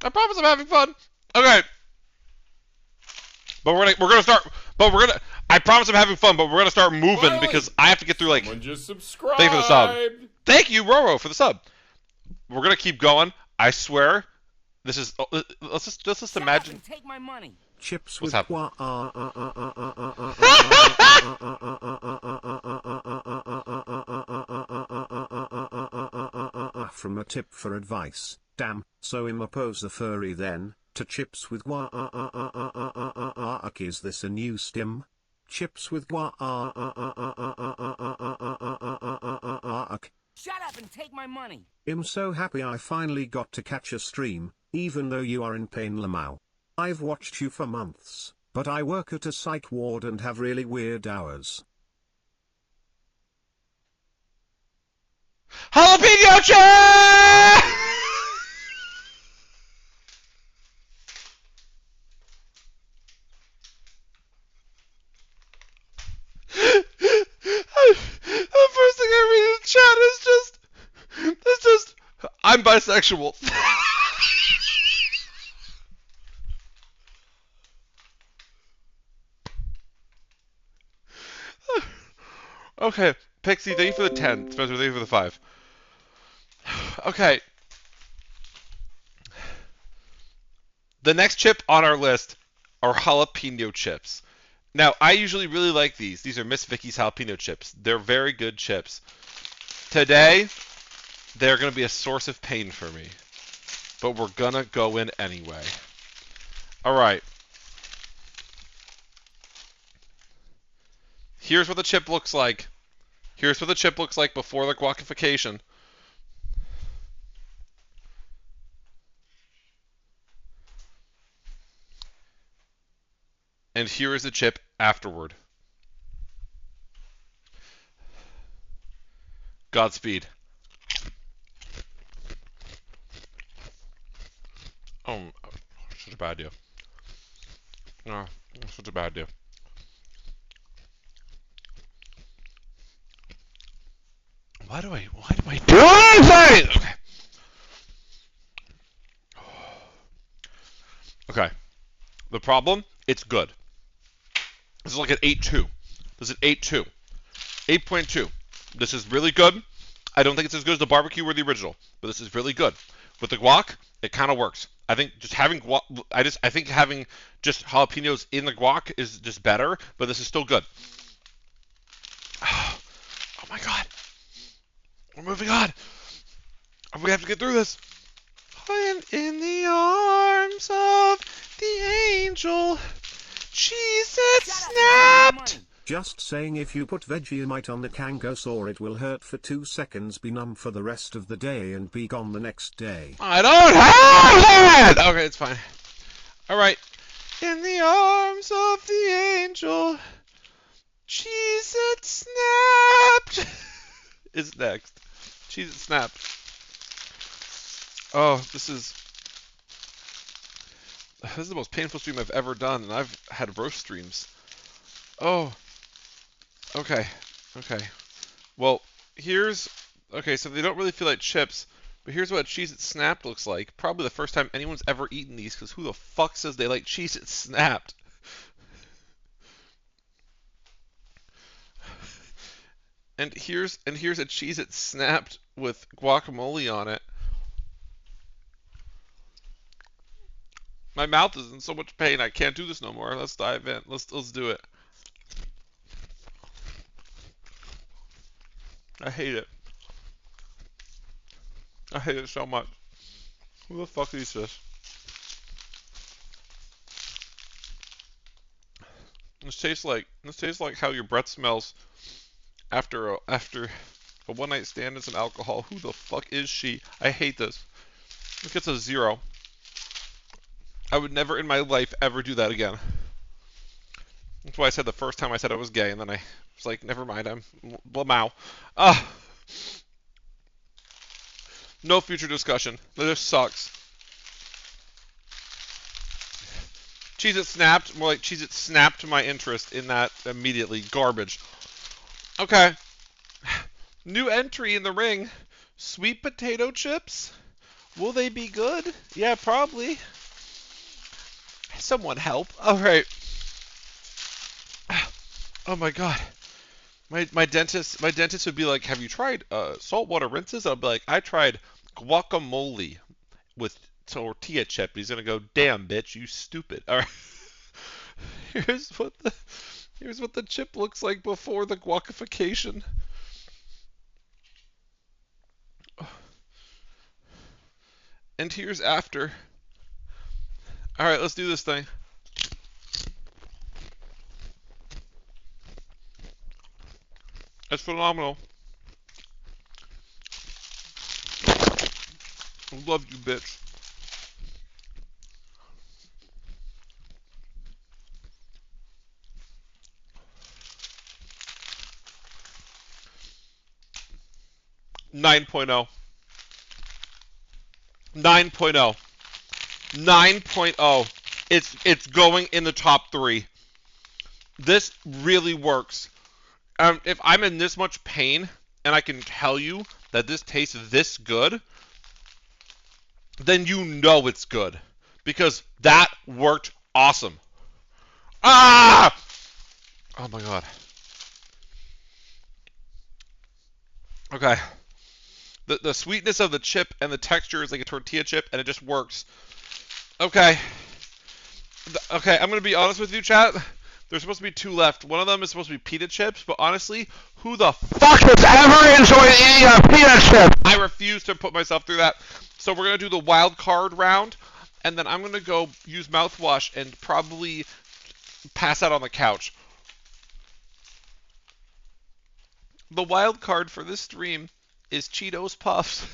promise I'm having fun. Okay. But we're gonna start. But we're gonna. I promise I'm having fun. But we're gonna start moving Barley! because I have to get through like. Someone just subscribe. Thank you for the sub. Thank you, Roro, for the sub. We're gonna keep going. I swear. This is. Let's just imagine. Take my money. Chips What's with happening? From a tip for advice. Damn, so impose the furry then, to chips with guac. Is this a new stim? Chips with guac. Shut up and take my money. I'm so happy I finally got to catch a stream, even though you are in pain, Lamau. I've watched you for months, but I work at a psych ward and have really weird hours. Jalapeno chip! The first thing I read in chat is just, I'm bisexual. Okay, Pixie, thank you for the 10. Spencer, thank you for the 5. Okay. The next chip on our list are jalapeno chips. Now, I usually really like these. These are Miss Vicky's jalapeno chips. They're very good chips. Today, they're going to be a source of pain for me. But we're going to go in anyway. Alright. Here's what the chip looks like. Here's what the chip looks like before the guacification. And here is the chip afterward. Godspeed. Oh, such a bad idea. No, such a bad idea. Why do I do anything? Okay. Okay. The problem, it's good. This is like an 8.2. This is an 8.2. 8.2. This is really good. I don't think it's as good as the barbecue or the original, but this is really good. With the guac, it kind of works. I think just having guac, I think having just jalapenos in the guac is just better, but this is still good. Oh my god. We're moving on. We have to get through this. I am in the arms of the angel. Jesus Shut up and take my snapped! money. Just saying, if you put Vegemite on the Kangosaur it will hurt for 2 seconds, be numb for the rest of the day and be gone the next day. I don't have that! Okay, it's fine. Alright. In the arms of the angel, Jesus snapped! Is next. Jesus snapped. Oh, this is the most painful stream I've ever done, and I've had roast streams. Oh. Okay. Okay. Well, okay, so they don't really feel like chips, but here's what Cheez-It Snapped looks like. Probably the first time anyone's ever eaten these, because who the fuck says they like Cheez-It Snapped? And here's a Cheez-It Snapped with guacamole on it. My mouth is in so much pain, I can't do this no more. Let's dive in. Let's do it. I hate it. I hate it so much. Who the fuck eats this? This tastes like how your breath smells after a one night stand and some alcohol. Who the fuck is she? I hate this. It gets a 0. I would never in my life ever do that again. That's why I said the first time I said I was gay, and then I was like, never mind, I'm blamau. No future discussion. This sucks. Cheez-It Snapped, more like Cheez-It snapped my interest in that immediately. Garbage. Okay. New entry in the ring. Sweet potato chips? Will they be good? Yeah, probably. Someone help. Alright. Oh my god. My dentist would be like, have you tried saltwater rinses? I'll be like, I tried guacamole with tortilla chip. He's gonna go, damn bitch, you stupid. Alright. Here's what the chip looks like before the guacification. And here's after. Alright, let's do this thing. That's phenomenal. I love you, bitch. Nine point oh. 9.0. 9.0. It's going in the top 3. This really works. If I'm in this much pain and I can tell you that this tastes this good, then you know it's good. Because that worked awesome. Ah! Oh my god. Okay. The sweetness of the chip and the texture is like a tortilla chip, and it just works. Okay. Okay, I'm going to be honest with you, chat. There's supposed to be 2 left. One of them is supposed to be pita chips, but honestly, who the fuck has ever enjoyed eating a pita chip? I refuse to put myself through that. So we're going to do the wild card round, and then I'm going to go use mouthwash and probably pass out on the couch. The wild card for this stream is Cheetos Puffs.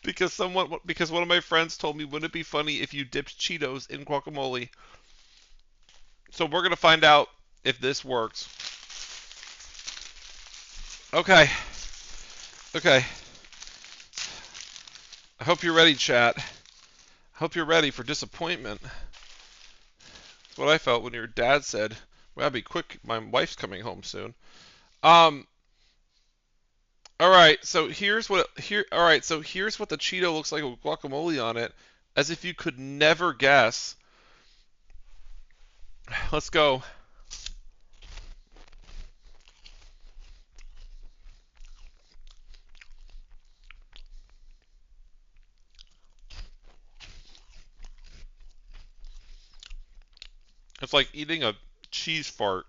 because one of my friends told me, wouldn't it be funny if you dipped Cheetos in guacamole? So we're going to find out if this works. Okay. Okay. I hope you're ready, chat. I hope you're ready for disappointment. That's what I felt when your dad said, well, be quick, my wife's coming home soon. Alright, so here's what the Cheeto looks like with guacamole on it, as if you could never guess. Let's go. It's like eating a cheese fart.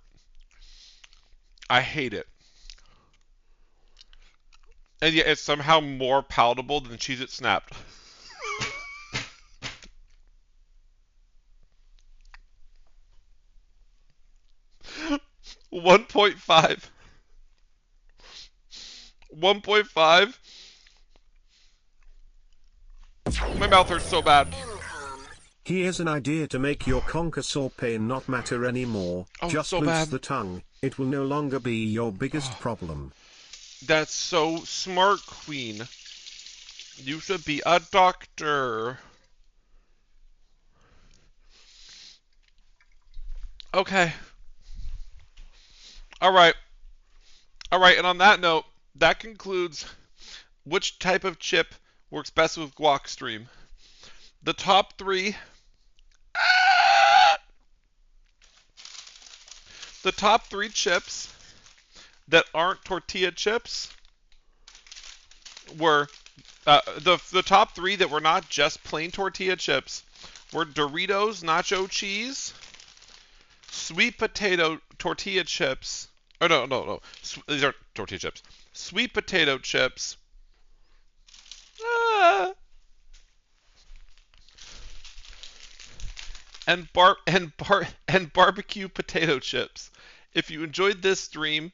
I hate it. and yet it's somehow more palatable than Cheez-It Snapped. One point five. 1.5. My mouth hurts so bad. Here's an idea to make your conker pain not matter anymore. Oh, Just so loose bad. the tongue. It will no longer be your biggest problem. That's so smart, Queen. You should be a doctor. Okay. All right. And on that note, that concludes which type of chip works best with guac stream. The top three. The top three chips that aren't tortilla chips were the top three that were not just plain tortilla chips were Doritos nacho cheese, sweet potato tortilla chips. Oh no. These aren't tortilla chips. Sweet potato chips. And barbecue potato chips. If you enjoyed this stream,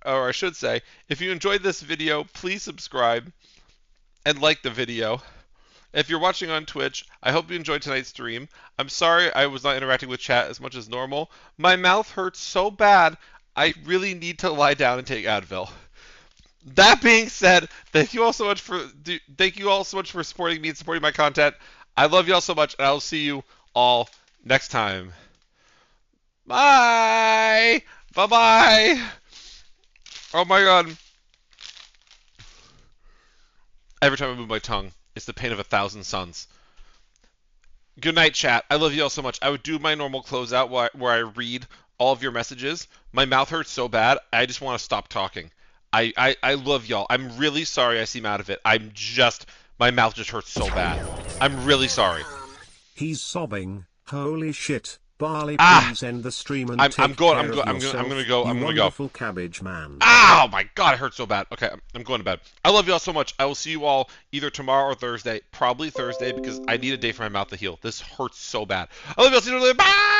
or I should say, if you enjoyed this video, please subscribe and like the video. If you're watching on Twitch, I hope you enjoyed tonight's stream. I'm sorry I was not interacting with chat as much as normal. My mouth hurts so bad, I really need to lie down and take Advil. That being said, thank you all so much for supporting me and supporting my content. I love you all so much, and I'll see you all next time. Bye! Bye-bye! Oh my god. Every time I move my tongue, it's the pain of 1,000 suns. Good night, chat. I love you all so much. I would do my normal closeout where I read all of your messages. My mouth hurts so bad, I just want to stop talking. I love y'all. I'm really sorry I seem out of it. My mouth just hurts so bad. I'm really sorry. He's sobbing. Holy shit. Barley, please end the stream and I'm gonna go. Wonderful cabbage man. Oh my god, it hurts so bad. Okay, I'm going to bed. I love you all so much. I will see you all either tomorrow or Thursday. Probably Thursday because I need a day for my mouth to heal. This hurts so bad. I love you all. See you later. Bye!